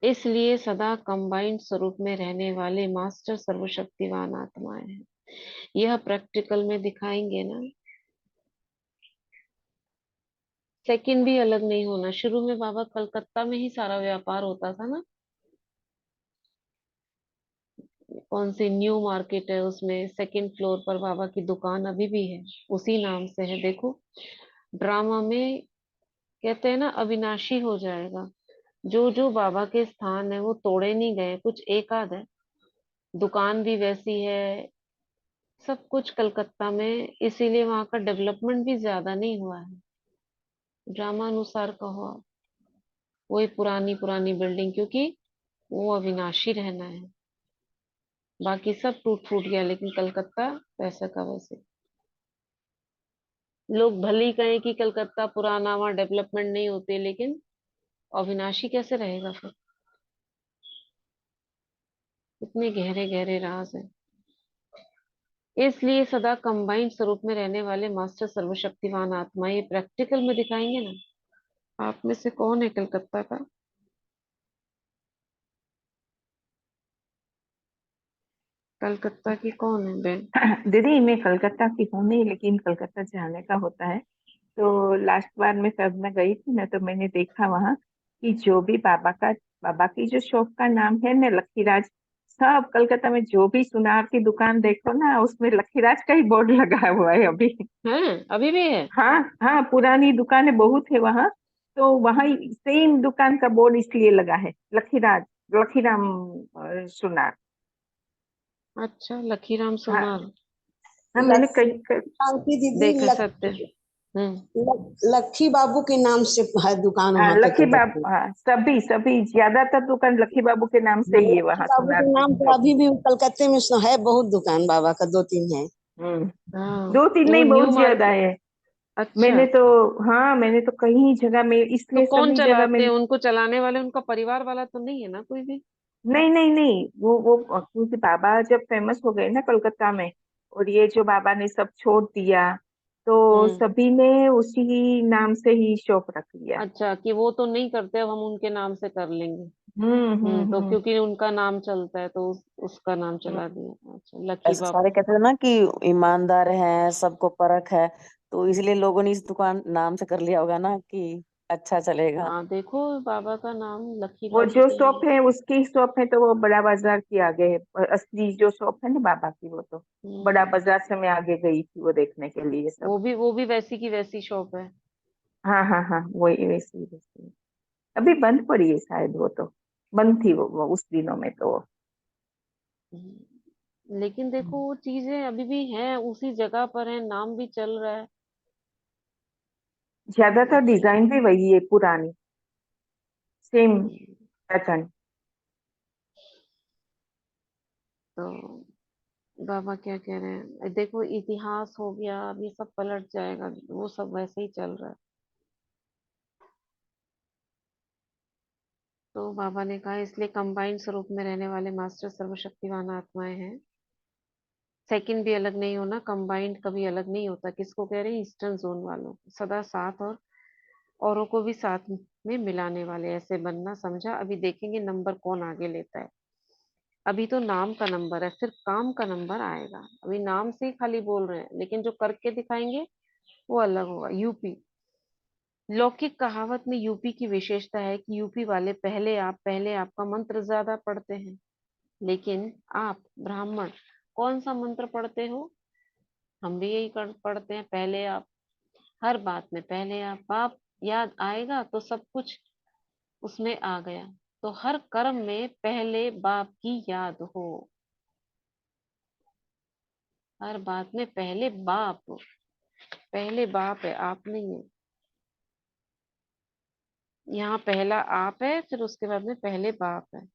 इसलिए सदा कंबाइंड स्वरूप में रहने वाले मास्टर सर्वशक्तिवान आत्माएं हैं। यह प्रैक्टिकल में दिखाएंगे ना। सेकंड भी अलग नहीं होना। शुरू में बाबा कलकत्ता में ही सारा व्यापार होता था ना। कौन सी न्यू मार्केट है, उसमें सेकंड फ्लोर पर बाबा की दुकान अभी भी है, उसी नाम से है। देखो ड्रामा में कहते हैं ना, अविनाशी हो जाएगा। जो जो बाबा के स्थान है वो तोड़े नहीं गए, कुछ एक आध है। दुकान भी वैसी है, सब कुछ कलकत्ता में, इसीलिए वहां का डेवलपमेंट भी ज्यादा नहीं हुआ है। ड्रामा अनुसार कहो आप, वही पुरानी पुरानी बिल्डिंग, क्योंकि वो अविनाशी रहना है। बाकी सब टूट फूट गया, लेकिन कलकत्ता वैसा का वैसे। लोग भले ही कहें कि कलकत्ता पुराना, वहां डेवलपमेंट नहीं होती, लेकिन अविनाशी कैसे रहेगा फिर? इतने गहरे गहरे राज हैं। इसलिए सदा कंबाइंड स्वरूप में रहने वाले मास्टर सर्वशक्तिवान आत्मा ये प्रैक्टिकल में दिखाएंगे ना। आप में से कौन है कलकत्ता का? कलकत्ता की कौन है बहन? दीदी मैं कलकत्ता की हूँ नहीं, लेकिन कलकत्ता जाने का होता है। तो लास्ट बार मैं जब मैं गई थी ना, तो मैंने देखा वहाँ कि जो भी बाबा की जो शॉप का नाम है ना, लक्कीराज। सब कलकत्ता में जो भी सुनार की दुकान देखो ना, उसमें लक्कीराज का ही बोर्ड लगा हुआ है अभी। है, अभी भी है? हाँ हाँ, पुरानी दुकानें बहुत है वहाँ। तो वहाँ सेम दुकान का बोर्ड इसलिए लगा है, लखीराज, लखीराम सुनार। अच्छा, लखीराम हाँ सोनार। हाँ, मैंने लक्ष्मी कई शांति दीदी देखा सत्य। लक्ष्मी बाबू के नाम से है दुकान हाँ वहाँ पे लकी कलकत्ता बाबू, हाँ सभी सभी ज्यादातर दुकान लकी बाबू के नाम से में। ही है लक्ष्मी वहाँ बाबू सुनार के की नाम पे शॉप। अभी भी कलकत्ते में है बहुत दुकान, बाबा का 2-3 है। हम्म। हाँ, दो तीन वो नहीं, न्यू बहुत ज्यादा मार्केट। है। अच्छा, मैंने तो, हाँ मैंने तो कई जगह में, तो इसलिए कौन सभी जगह में। चलाते हैं उनको? चलाने वाले उनका परिवार वाला तो नहीं है ना कोई भी? नहीं नहीं नहीं, वो क्योंकि बाबा जब फेमस हो गए ना कलकत्ता में, और ये जो बाबा ने सब छोड़ दिया, तो हम्म। सभी ने उसी नाम से ही शॉप रख लिया। अच्छा, कि वो तो नहीं करते, अब हम उनके नाम से कर लेंगे। तो हम्म। क्योंकि उनका नाम चलता है तो उसका नाम चला दिया। अच्छा, लकी ऐसे सारे बाबू। कहते हैं ना कि ईमानदार हैं, सबको परख है, तो इसलिए लोगों ने इस दुकान नाम से कर लिया होगा ना कि अच्छा चलेगा। हाँ, देखो बाबा का नाम लकी वो बाबू जो से शॉप है। है उसकी शॉप है, तो वो बड़ा बाजार के आगे है। और असली जो शॉप है ना बाबा की, वो तो बड़ा हम्म। बाजार से मैं आगे गई थी वो देखने के लिए सब। वो भी वैसी की वैसी शॉप है। हाँ हाँ हाँ, वही वैसी वैसी। अभी बंद पड़ी है शायद वो तो। बंद थी वो उस दिनों में तो। लेकिन देखो वो चीजें अभी भी हैं, उसी जगह पर है, नाम भी चल रहा है। ज्यादातर डिजाइन भी वही है, पुरानी सेम पैटर्न। तो बाबा क्या कह रहे हैं, देखो इतिहास हो गया, अब ये सब पलट जाएगा, वो सब वैसे ही चल रहा है। तो बाबा ने कहा इसलिए कंबाइंड स्वरूप में रहने वाले मास्टर सर्वशक्तिवान आत्माएं हैं। सेकंड भी अलग नहीं होना, कंबाइंड कभी अलग नहीं होता। किसको कह रहे हैं? ईस्टर्न जोन वालों को। सदा साथ और औरों को भी साथ में मिलाने वाले ऐसे बनना, समझा? अभी देखेंगे नंबर कौन आगे लेता है। अभी तो नाम का नंबर है, फिर काम का नंबर आएगा। अभी नाम से ही खाली बोल रहे हैं, लेकिन जो करके दिखाएंगे वो अलग होगा। यूपी, लौकिक कहावत में यूपी की विशेषता है कि यूपी वाले पहले आप का मंत्र ज्यादा पढ़ते हैं। लेकिन आप ब्राह्मण कौन सा मंत्र पढ़ते हो? हम भी यही पढ़ते हैं, पहले आप। हर बात में पहले आप। बाप याद आएगा तो सब कुछ उसमें आ गया। तो हर कर्म में पहले बाप की याद हो। हर बात में पहले बाप। पहले बाप है, आप नहीं है। यहाँ पहला आप है, फिर उसके बाद में पहले बाप है।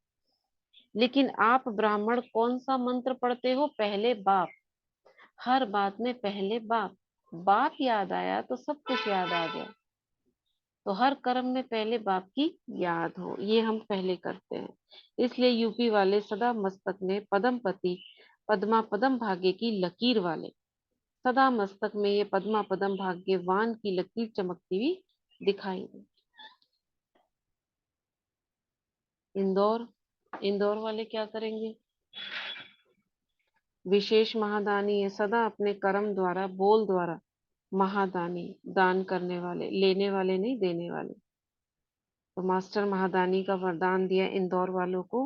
लेकिन आप ब्राह्मण कौन सा मंत्र पढ़ते हो? पहले बाप। हर बात में पहले बाप। बाप याद आया तो सब कुछ याद आ गया। तो हर कर्म में पहले बाप की याद हो, ये हम पहले करते हैं। इसलिए यूपी वाले सदा मस्तक में पदमपति पद्मा पदम भाग्य की लकीर वाले। सदा मस्तक में ये पद्मा पदम भाग्यवान की लकीर चमकती हुई दिखाई दे। इंदौर, इंदौर वाले क्या करेंगे? विशेष महादानी है, सदा अपने कर्म द्वारा, बोल द्वारा महादानी, दान करने वाले, लेने वाले नहीं, देने वाले। तो मास्टर महादानी का वरदान दिया इंदौर वालों को।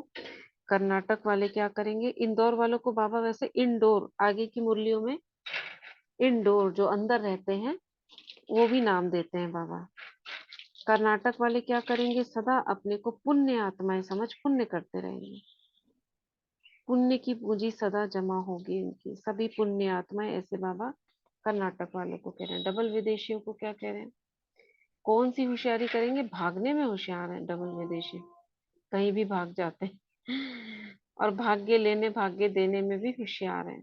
कर्नाटक वाले क्या करेंगे? इंदौर वालों को बाबा वैसे इंडोर, आगे की मुरलियों में इंडोर जो अंदर रहते हैं वो भी नाम देते हैं बाबा। कर्नाटक वाले क्या करेंगे? सदा अपने को पुण्य आत्माएं समझ पुण्य करते रहेंगे। पुण्य की पूंजी सदा जमा होगी उनकी, सभी पुण्य आत्माएं, ऐसे बाबा कर्नाटक वालों को कह रहे हैं। डबल विदेशियों को क्या कह रहे हैं? कौन सी होशियारी करेंगे? भागने में होशियार है डबल विदेशी, कहीं भी भाग जाते हैं। और भाग्य लेने भाग्य देने में भी होशियार है।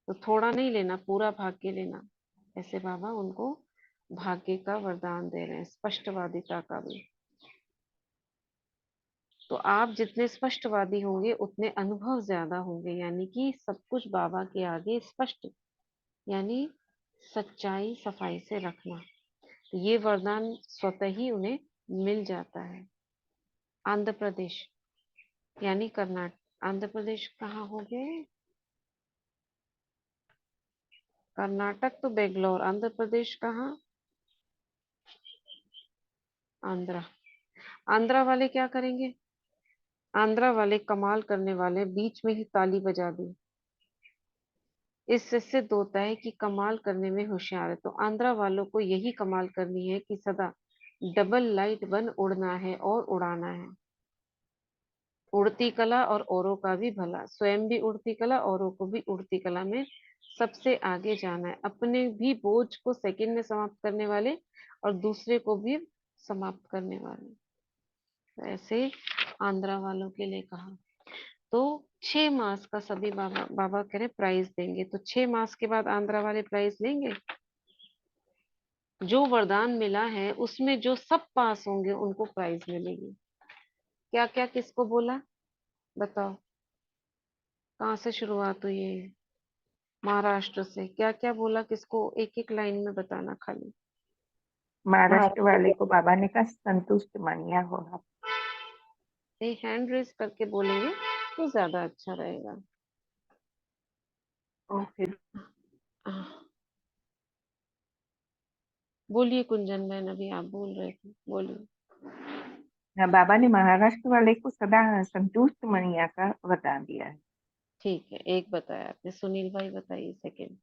तो थोड़ा नहीं लेना, पूरा भाग्य लेना। ऐसे बाबा उनको भाग्य का वरदान दे रहे हैं, स्पष्टवादिता का भी। तो आप जितने स्पष्टवादी होंगे उतने अनुभव ज्यादा होंगे, यानी कि सब कुछ बाबा के आगे स्पष्ट, यानी सच्चाई सफाई से रखना। तो ये वरदान स्वतः ही उन्हें मिल जाता है। आंध्र प्रदेश यानी कर्नाटक, आंध्र प्रदेश कहाँ हो गए? कर्नाटक तो बेंगलोर, आंध्र प्रदेश कहाँ? आंध्रा। आंध्रा वाले क्या करेंगे? आंध्रा वाले कमाल करने वाले बीच में ही ताली बजा दी। इससे दो होता है कि कमाल करने में होशियार है। तो आंध्रा वालों को यही कमाल करनी है कि सदा डबल लाइट बन उड़ना है और उड़ाना है। उड़ती कला और औरों का भी भला, स्वयं भी उड़ती कला, औरों को भी उड़ती कला में सबसे आगे जाना है। अपने भी बोझ को सेकंड में समाप्त करने वाले और दूसरे को भी समाप्त करने वाले। तो ऐसे आंध्रा वालों के लिए कहा। तो 6 मास का सभी बाबा बाबा कह रहे प्राइज देंगे। तो 6 मास के बाद आंध्रा वाले प्राइज लेंगे। जो वरदान मिला है उसमें जो सब पास होंगे उनको प्राइज मिलेगी। क्या क्या किसको बोला बताओ? कहाँ से शुरुआत हुई है? महाराष्ट्र से। क्या क्या बोला किसको? एक एक लाइन में बताना खाली। महाराष्ट्र वाले को बाबा ने कहा संतुष्ट मानिया हो आप। हैंड रेस करके बोलेंगे तो ज्यादा अच्छा रहेगा। और फिर बोलिए कुंजन बहन, अभी आप बोल रहे थे, बोलिए। बाबा ने महाराष्ट्र वाले को सदा संतुष्ट मानिया का वरदान दिया है। ठीक है, एक बताया आपने। सुनील भाई बताइए सेकंड।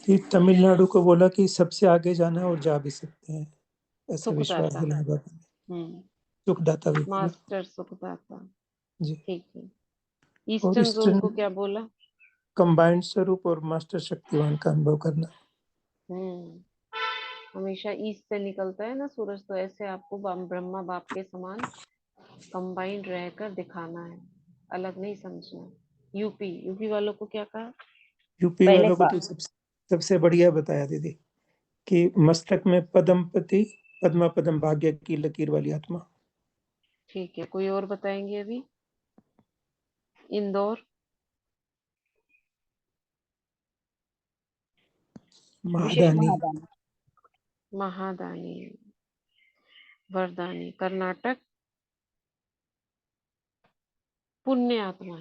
कि तमिलनाडु को बोला कि सबसे आगे जाना है और जा भी सकते हैं, ऐसा विश्वास सुखदाता। दिलाया बाबा ने। हम्म। सुखदाता भी बोला मास्टर सुखदाता। जी। ठीक है। और ईस्टर्न जोन ईस्टर्न को क्या बोला? कंबाइंड स्वरूप और मास्टर शक्तिवान का अनुभव करना। हमेशा ईस्ट से निकलता है ना सूरज, तो ऐसे आपको ब्रह्मा बाप के समान कंबाइंड रहकर दिखाना है, अलग नहीं समझना। यूपी वालों को क्या कहा? यूपी वालों को तो सबसे बढ़िया बताया दीदी कि मस्तक में पद्मपति पद्मा पद्म भाग्य की लकीर वाली आत्मा। ठीक है, कोई और बताएंगे अभी? इंदौर। महादानी। महादानी वरदानी। कर्नाटक पुण्य आत्मा,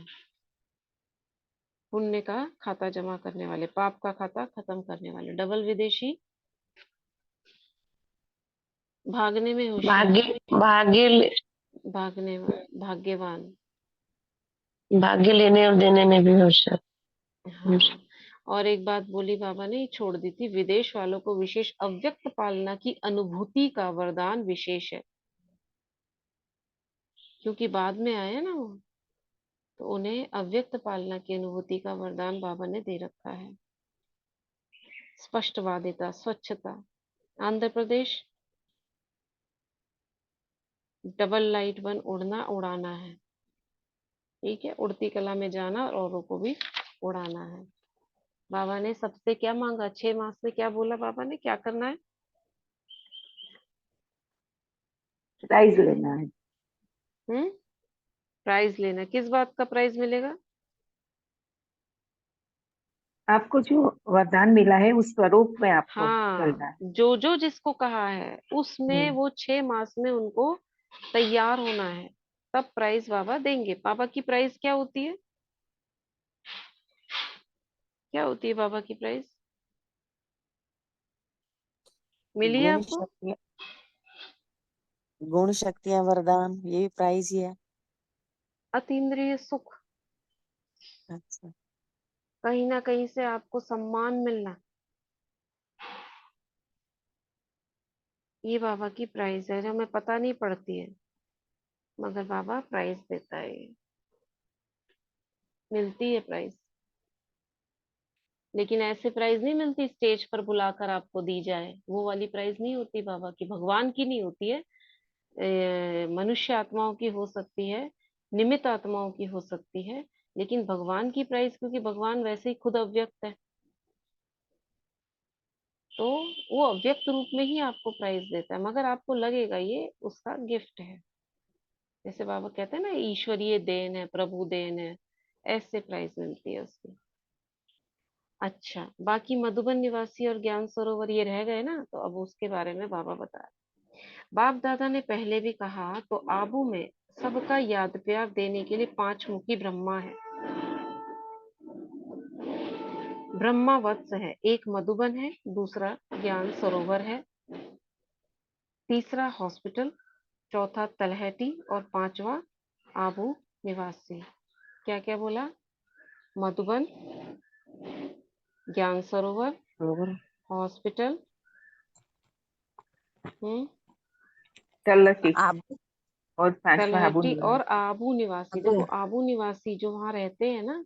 पुण्य का खाता जमा करने वाले, पाप का खाता खत्म करने वाले। डबल विदेशी भागने में होशियार, भागने भाग्यवान, भाग्य लेने और देने में भी होशियार। हाँ। और एक बात बोली बाबा ने छोड़ दी थी, विदेश वालों को विशेष अव्यक्त पालना की अनुभूति का वरदान विशेष है, क्योंकि बाद में आए ना वो, तो उन्हें अव्यक्त पालना की अनुभूति का वरदान बाबा ने दे रखा है। स्पष्टवादिता, स्वच्छता। आंध्र प्रदेश डबल लाइट बन उड़ना उड़ाना है। ठीक है, उड़ती कला में जाना और औरों को भी उड़ाना है। बाबा ने सबसे क्या मांगा? 6 मास में क्या बोला बाबा ने? क्या करना है? प्राइज लेना है। प्राइज लेना। किस बात का प्राइज मिलेगा? आपको जो वरदान मिला है उस स्वरूप में आपको चलना हाँ, है। जो जिसको कहा है उसमें वो 6 मास में उनको तैयार होना है, तब प्राइज बाबा देंगे। बाबा की प्राइज क्या होती है? क्या होती है बाबा की प्राइज? मिली है गुण आपको? शक्तियाँ, गुण शक्तियाँ वरदान, ये भी प्राइज ही है। अतीन्द्रिय सुख, अच्छा। कहीं ना कहीं से आपको सम्मान मिलना, ये बाबा की प्राइज है, जो हमें पता नहीं पड़ती है, मगर बाबा प्राइज देता है। ये मिलती है प्राइज, लेकिन ऐसे प्राइज नहीं मिलती स्टेज पर बुलाकर आपको दी जाए, वो वाली प्राइज नहीं होती बाबा की, भगवान की नहीं होती है। मनुष्य आत्माओं की हो सकती है, निमित्त आत्माओं की हो सकती है, लेकिन भगवान की प्राइज, क्योंकि भगवान वैसे ही खुद अव्यक्त है, तो वो अव्यक्त रूप में ही आपको प्राइज देता है, मगर आपको लगेगा ये उसका गिफ्ट है। जैसे बाबा कहते हैं ना, ईश्वरीय देन है, प्रभु देन है, ऐसे प्राइज मिलती है उसकी। अच्छा, बाकी मधुबन निवासी और ज्ञान सरोवर ये रह गए ना, तो अब उसके बारे में बाबा बता रहे। बाप दादा ने पहले भी कहा, तो आबू में सबका याद प्यार देने के लिए 5 मुखी ब्रह्मा है। ब्रह्मा वत्स है, एक मधुबन है, दूसरा ज्ञान सरोवर है, तीसरा हॉस्पिटल, चौथा तलहटी और पांचवा आबू निवासी। क्या क्या बोला? मधुबन, ज्ञान सरोवर, हॉस्पिटल, तलहटी आप और 5वां आबू तलहटी और निवासी। आबू निवासी। देखो, आबू निवासी जो वहां रहते हैं ना,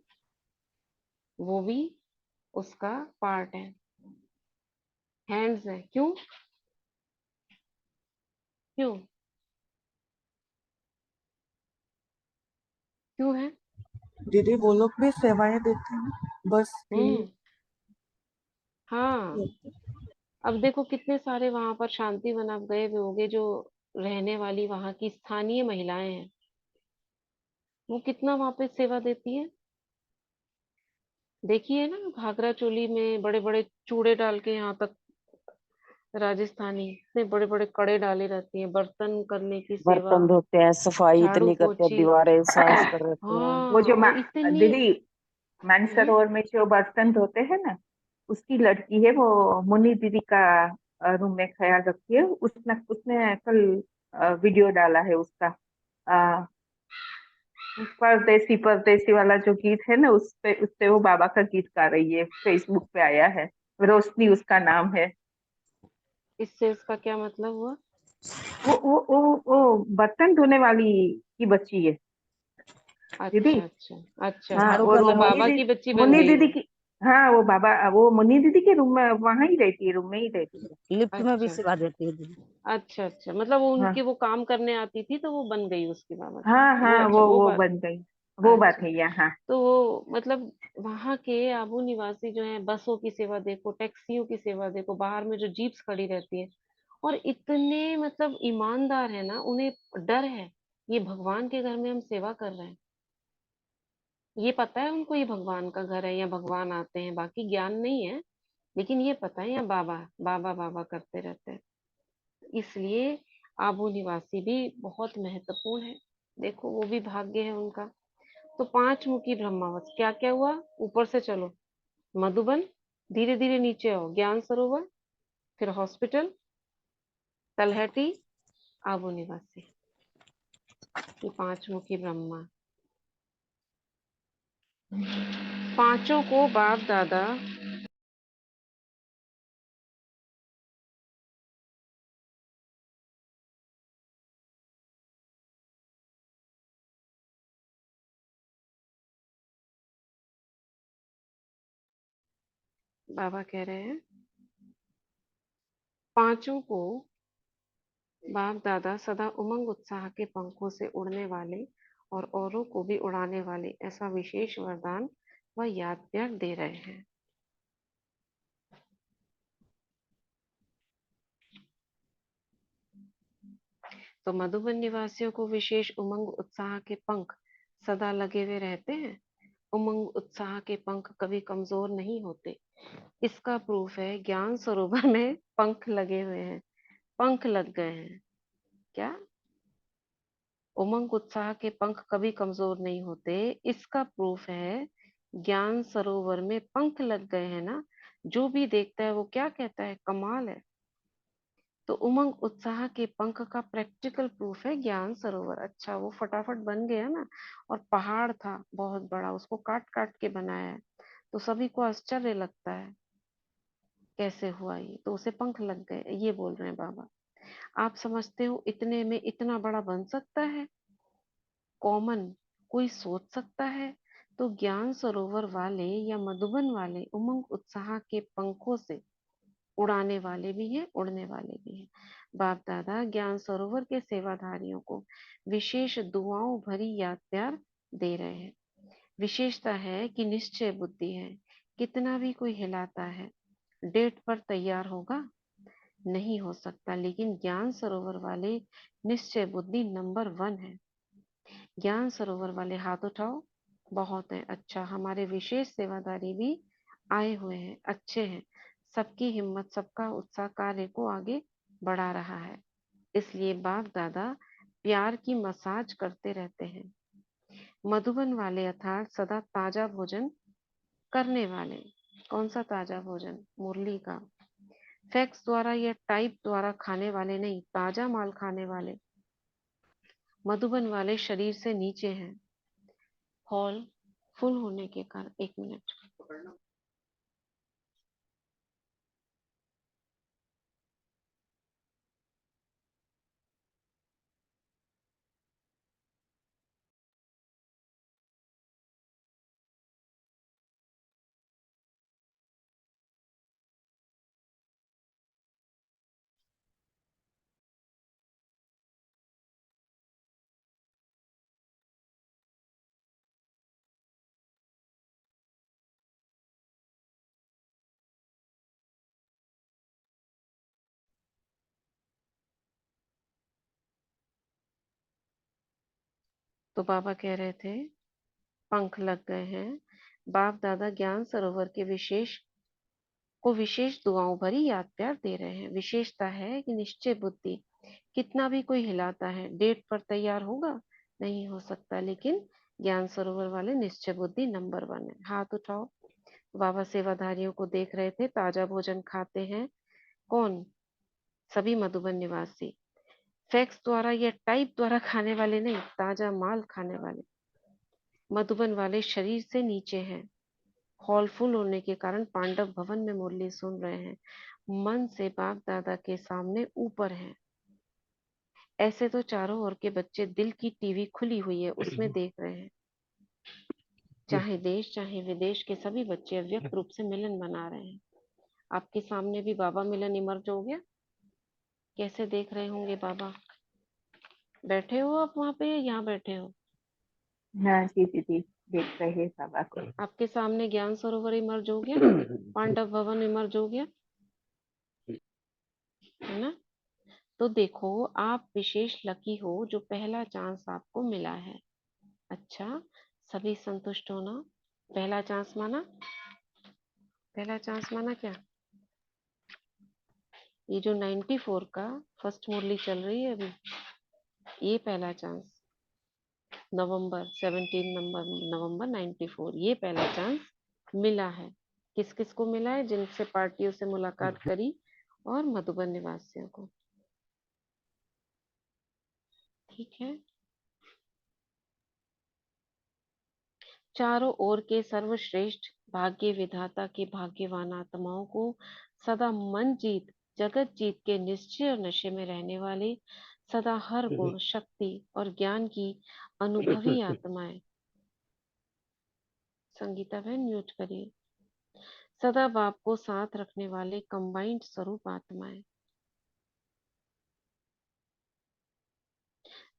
वो भी उसका पार्ट है, हैंड्स है। क्यों क्यों क्यों है? दीदी वो लोग भी सेवाएं देते हैं बस की। हाँ, अब देखो कितने सारे वहां पर शांति वन आप गए हुए होगे, जो रहने वाली वहां की स्थानीय महिलाएं हैं, वो कितना वहां पे सेवा देती है। देखिए ना, घाघरा चोली में बड़े बड़े चूड़े डाल के, यहाँ तक राजस्थानी इतने बड़े बड़े कड़े डाले रहती हैं, बर्तन करने की सेवा, बर्तन धोते हैं, सफाई झाड़ू इतनी करते हैं, पोछी। दीवारें साफ कर रहे हैं। वो जो हाँ, और इतनी दीदी मानसरोवर में जो बर्तन धोते हैं ना, उसकी लड़की है वो, मुन्नी दीदी का रूम में ख्याल रखती है। उसने उसने कल वीडियो डाला है उसका। अ, परदेसी परदेसी वाला जो गीत है ना, उस पे वो बाबा का गीत गा रही है, फेसबुक पे आया है। रोशनी उसका नाम है। इससे इसका क्या मतलब हुआ? वो बर्तन धोने वाली की बच्ची है दीदी। अच्छा अच्छा अच्छा, हाँ, झाड़ू और कर वो लगा बाबा की बच्ची बन मुन्नी गई दीदी वो। की। हाँ, वो मुन्नी दीदी के रूम में वहां ही रहती है, रूम में ही रहती है। लिफ्ट में भी अच्छा सेवा देती है दीदी। अच्छा अच्छा, मतलब वो हाँ उनके वो काम करने आती थी, तो वो बन गई उसकी बाबा की। हाँ वो हाँ, अच्छा, वो वो बात। बन गई। वो बात अच्छा, है यहाँ। तो वो मतलब वहां के आबू निवासी जो है, बसों की सेवा देखो, टैक्सियों की सेवा देखो, बाहर में जो जीप्स खड़ी रहती है, और इतने मतलब ईमानदार है ना, उन्हें डर है, ये भगवान के घर में हम सेवा कर रहे हैं। ये पता है उनको, ये भगवान का घर है, या भगवान आते हैं, बाकी ज्ञान नहीं है, लेकिन ये पता है यहाँ बाबा बाबा बाबा करते रहते हैं। इसलिए आबू निवासी भी बहुत महत्वपूर्ण है। देखो, वो भी भाग्य है उनका। तो 5 मुखी ब्रह्मावत क्या क्या हुआ? ऊपर से चलो, मधुबन, धीरे धीरे नीचे आओ, ज्ञान सरोवर, फिर हॉस्पिटल, तलहटी, आबू निवासी। ये 5 मुखी ब्रह्मा, पांचों को बाप दादा बाबा कह रहे हैं, पांचों को बाप दादा सदा उमंग उत्साह के पंखों से उड़ने वाले और औरों को भी उड़ाने वाले ऐसा विशेष वरदान व याद प्यार दे रहे हैं। तो मधुबन निवासियों को विशेष उमंग उत्साह के पंख सदा लगे हुए रहते हैं। उमंग उत्साह के पंख कभी कमजोर नहीं होते। इसका प्रूफ है, ज्ञान सरोवर में पंख लगे हुए हैं, पंख लग गए हैं। क्या? उमंग उत्साह के पंख कभी कमजोर नहीं होते, इसका प्रूफ है, ज्ञान सरोवर में पंख लग गए हैं ना। जो भी देखता है वो क्या कहता है? कमाल है। तो उमंग उत्साह के पंख का प्रैक्टिकल प्रूफ है ज्ञान सरोवर। अच्छा, वो फटाफट बन गया ना, और पहाड़ था बहुत बड़ा, उसको काट काट के बनाया है, तो सभी को आश्चर्य लगता है कैसे हुआ ये, तो उसे पंख लग गए, ये बोल रहे हैं बाबा। आप समझते हो इतने में इतना बड़ा बन सकता है? कॉमन कोई सोच सकता है? तो ज्ञान सरोवर वाले या मधुबन वाले उमंग उत्साह के पंखों से उड़ाने वाले भी हैं, उड़ने वाले भी हैं। बाप दादा ज्ञान सरोवर के सेवाधारियों को विशेष दुआओं भरी याद प्यार दे रहे हैं। विशेषता है कि निश्चय बुद्धि है, कितना भी कोई हिलाता है डेट पर तैयार होगा? नहीं हो सकता, लेकिन ज्ञान सरोवर वाले निश्चय बुद्धि नंबर 1 है। ज्ञान सरोवर वाले हाथ उठाओ। बहुत है, अच्छा। हमारे विशेष सेवादारी भी आए हुए हैं, अच्छे हैं। सबकी हिम्मत, सबका उत्साह कार्य को आगे बढ़ा रहा है। इसलिए बाप दादा प्यार की मसाज करते रहते हैं। मधुबन वाले अर्थात सदा ताजा भोजन करने वाले। कौन सा ताजा भोजन? मुरली का। फैक्स द्वारा या टाइप द्वारा खाने वाले नहीं, ताजा माल खाने वाले। मधुबन वाले शरीर से नीचे हैं। हॉल फुल होने के कारण, 1 मिनट। तो बाबा कह रहे थे पंख लग गए हैं। बाप दादा ज्ञान सरोवर के विशेष दुआओं भरी याद प्यार दे रहे हैं। विशेषता है कि निश्चय बुद्धि, कितना भी कोई हिलाता है, डेट पर तैयार होगा? नहीं हो सकता, लेकिन ज्ञान सरोवर वाले निश्चय बुद्धि नंबर 1 है। हाथ उठाओ। बाबा सेवाधारियों को देख रहे थे, ताजा भोजन खाते हैं। कौन? सभी मधुबन निवासी। फैक्स द्वारा या टाइप द्वारा खाने वाले नहीं, ताजा माल खाने वाले। मधुबन वाले शरीर से नीचे हैं। हॉल फुल होने के कारण पांडव भवन में मुरली सुन रहे हैं। मन से बाप दादा के सामने ऊपर हैं। ऐसे तो चारों ओर के बच्चे दिल की टीवी खुली हुई है, उसमें देख रहे हैं। चाहे देश चाहे विदेश के सभी बच्चे अव्यक्त रूप से मिलन मना रहे हैं। आपके सामने भी बाबा मिलन इमर्ज हो गया। कैसे देख रहे होंगे बाबा? बैठे हो आप वहां पे या यहाँ बैठे हो? हाँ जी दीदी, देख रहे हैं बाबा को। आपके सामने ज्ञान सरोवर इमर्ज हो गया, पांडव भवन इमर्ज हो गया, है ना? तो देखो, आप विशेष लकी हो जो पहला चांस आपको मिला है। अच्छा, सभी संतुष्ट होना। पहला चांस माना? पहला चांस माना क्या? ये जो 94 का फर्स्ट मुरली चल रही है अभी, ये पहला चांस। नवंबर 17 नवंबर 94, ये पहला चांस मिला है। किस किस को मिला है? जिनसे पार्टियों से मुलाकात करी और मधुबन निवासियों को। ठीक है। चारों ओर के सर्वश्रेष्ठ भाग्य विधाता के भाग्यवान आत्माओं को सदा मन जीत जगत जीत के निश्चय और नशे में रहने वाले, सदा हर गुण शक्ति और ज्ञान की अनुभवी आत्माएं। संगीता बहन म्यूट करिए। सदा बाप को साथ रखने वाले कंबाइंड स्वरूप आत्माएं।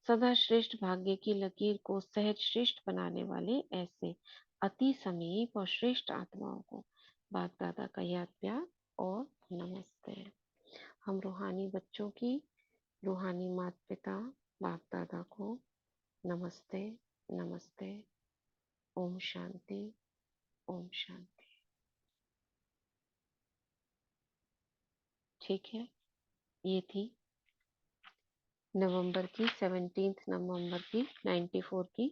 सदा श्रेष्ठ भाग्य की लकीर को सहज श्रेष्ठ बनाने वाले ऐसे अति समीप और श्रेष्ठ आत्माओं को बाप दादा का याद प्यार और नमस्ते। हम रूहानी बच्चों की, रूहानी माता पिता बाप दादा को नमस्ते नमस्ते। ओम शांति, ओम शांति। ठीक है, ये थी नवंबर की 17 नवंबर की 94 की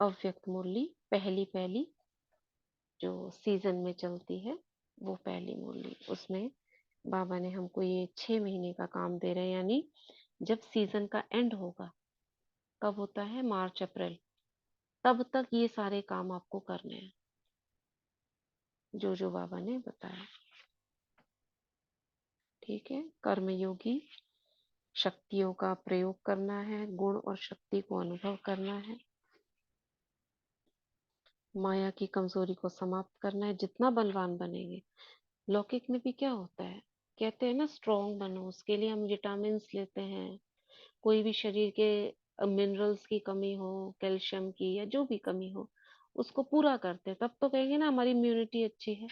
अव्यक्त मुरली, पहली जो सीजन में चलती है वो पहली मुरली। उसमें बाबा ने हमको ये 6 महीने का काम दे रहे हैं, यानी जब सीजन का एंड होगा, कब होता है? मार्च अप्रैल, तब तक ये सारे काम आपको करने हैं जो जो बाबा ने बताया। ठीक है। कर्मयोगी शक्तियों का प्रयोग करना है, गुण और शक्ति को अनुभव करना है, माया की कमजोरी को समाप्त करना है। जितना बलवान बनेंगे, लौकिक में भी क्या होता है, कहते हैं ना स्ट्रॉन्ग बनो, उसके लिए हम विटामिन लेते हैं। कोई भी शरीर के मिनरल्स की कमी हो, कैल्शियम की या जो भी कमी हो, उसको पूरा करते हैं, तब तो कहेंगे ना हमारी इम्यूनिटी अच्छी है।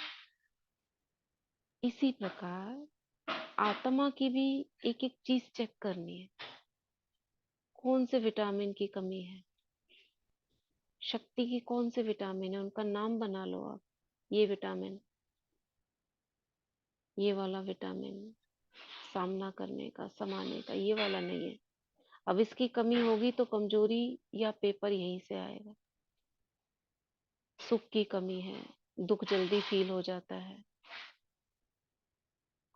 इसी प्रकार आत्मा की भी एक एक चीज चेक करनी है। कौन से विटामिन की कमी है, शक्ति की कौन से विटामिन है, उनका नाम बना लो आप। ये विटामिन, ये वाला विटामिन सामना करने का, समाने का, ये वाला नहीं है। अब इसकी कमी होगी तो कमजोरी या पेपर यहीं से आएगा। सुख की कमी है, दुख जल्दी फील हो जाता है,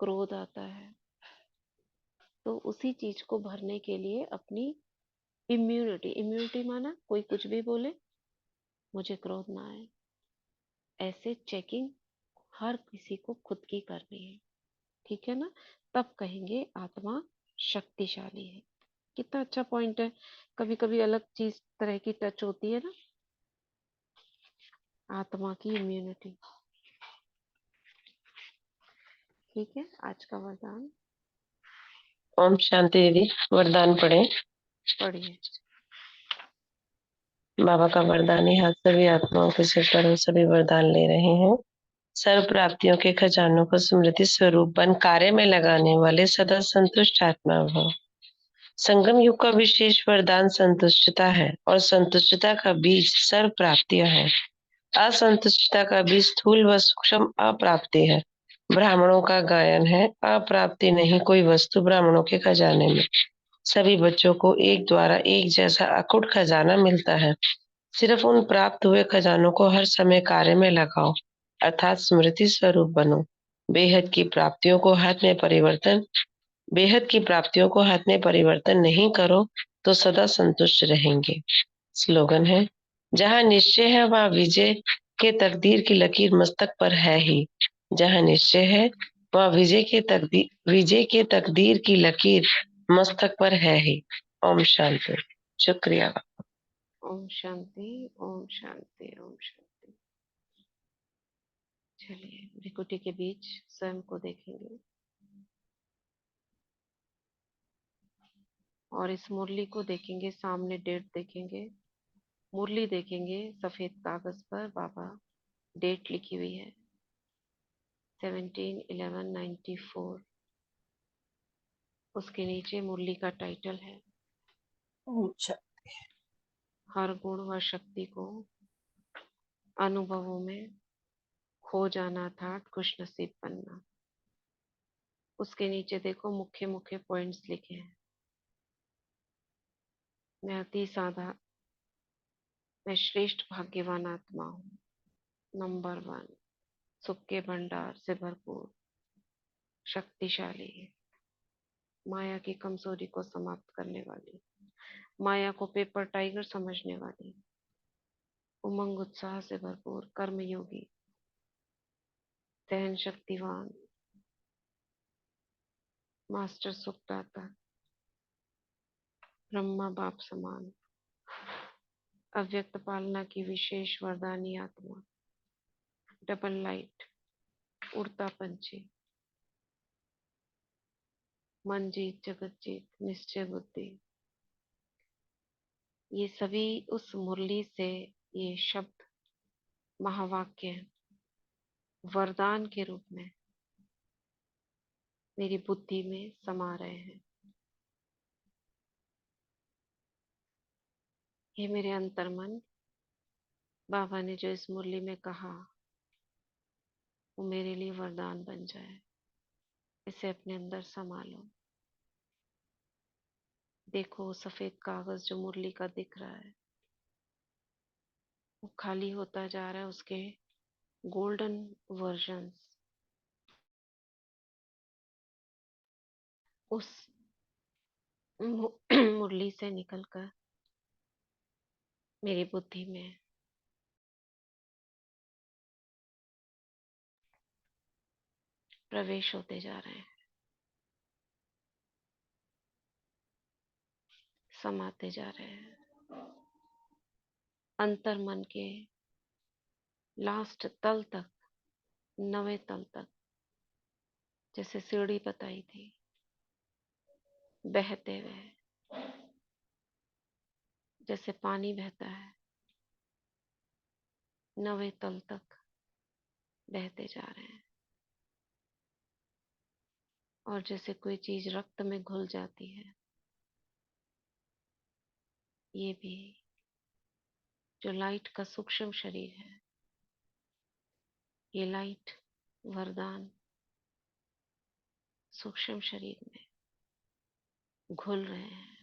क्रोध आता है। तो उसी चीज को भरने के लिए अपनी इम्यूनिटी, इम्यूनिटी माना कोई कुछ भी बोले मुझे क्रोध ना आए, ऐसे चेकिंग हर किसी को खुद की करनी है। ठीक है ना? तब कहेंगे आत्मा शक्तिशाली है। कितना अच्छा पॉइंट है। कभी कभी अलग चीज तरह की टच होती है ना, आत्मा की इम्यूनिटी। ठीक है, आज का वरदान ओम शांति दीदी। वरदान पढ़े। पढ़िए। बाबा का वरदान ही हाथ सभी आत्माओं के सिर पर हम सभी वरदान ले रहे हैं। सर्व प्राप्तियों के खजानों को स्मृति स्वरूप बन कार्य में लगाने वाले सदा संतुष्ट आत्मा भव। संगम युग का विशेष वरदान संतुष्टता है और संतुष्टता का बीज सर्व प्राप्तियां है। असंतुष्टता का बीज स्थूल व सूक्ष्म अप्राप्ति है। ब्राह्मणों का गायन है, अप्राप्ति नहीं कोई वस्तु ब्राह्मणों के खजाने में। सभी बच्चों को एक द्वारा एक जैसा अकुट खजाना मिलता है। सिर्फ उन प्राप्त हुए खजानों को हर समय कार्य में लगाओ, अर्थात स्मृति स्वरूप बनो। बेहद की प्राप्तियों को हाथ में परिवर्तन नहीं करो तो सदा संतुष्ट रहेंगे। स्लोगन है, जहाँ निश्चय है वहाँ विजय के तकदीर की लकीर मस्तक पर है ही। जहाँ निश्चय है वहाँ विजय के तकदीर की लकीर मस्तक पर है ही। ओम शांति। शुक्रिया। ओम शांति, ओम शांति, ओम शांति। चलिए भ्रिकुटी के बीच स्वयं को देखेंगे और इस मुरली को देखेंगे, सामने डेट देखेंगे, मुरली देखेंगे। सफेद कागज पर बाबा डेट लिखी हुई है 17/11/94। उसके नीचे मुरली का टाइटल है हर गुण व शक्ति को अनुभवों में खो जाना था खुश नसीब बनना। उसके नीचे देखो मुख्य मुख्य पॉइंट्स लिखे हैं। मैं श्रेष्ठ भाग्यवान आत्मा हूँ। नंबर 1, सुख के भंडार से भरपूर, शक्तिशाली, माया की कमजोरी को समाप्त करने वाली, माया को पेपर टाइगर समझने वाली, उमंग उत्साह से भरपूर, कर्मयोगी, सहन शक्तिवान, मास्टर सुखदाता, ब्रह्मा बाप समान, अव्यक्त पालना की विशेष वरदानी आत्मा, डबल लाइट, उड़ता पंछी, मन जीत जगत जीत, निश्चय बुद्धि। ये सभी उस मुरली से ये शब्द महावाक्य वरदान के रूप में मेरी बुद्धि में समा रहे हैं। ये मेरे अंतर्मन बाबा ने जो इस मुरली में कहा वो मेरे लिए वरदान बन जाए। इसे अपने अंदर संभालो। देखो सफेद कागज जो मुरली का दिख रहा है वो खाली होता जा रहा है। उसके गोल्डन वर्जन्स उस मुरली से निकलकर मेरी बुद्धि में प्रवेश होते जा रहे हैं, समाते जा रहे हैं। अंतर मन के लास्ट तल तक, 9वें तल तक, जैसे सीढ़ी बताई थी, बहते हुए जैसे पानी बहता है, 9वें तल तक बहते जा रहे हैं। और जैसे कोई चीज रक्त में घुल जाती है, ये भी जो लाइट का सूक्ष्म शरीर है, ये लाइट वरदान सूक्ष्म शरीर में घुल रहे हैं,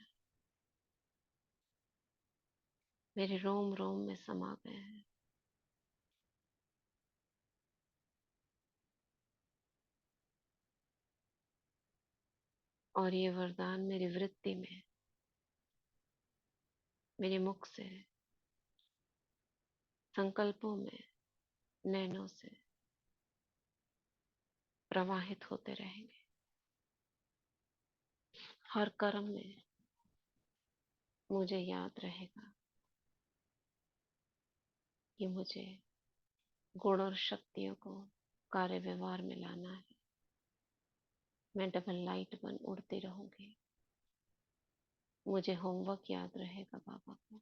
मेरे रोम रोम में समा गए हैं। और ये वरदान मेरी वृत्ति में, मेरे मुख से, संकल्पों में, नैनों से प्रवाहित होते रहेंगे। हर कर्म में मुझे याद रहेगा कि मुझे गुण और शक्तियों को कार्य व्यवहार में लाना है। मैं डबल लाइट बन उड़ती रहूंगी। मुझे होमवर्क याद रहेगा बाबा को।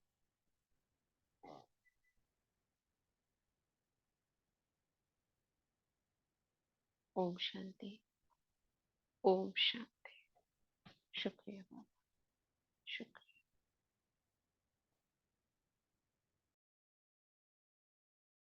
ओम शांति, ओम शांति। शुक्रिया बाबा, शुक्रिया।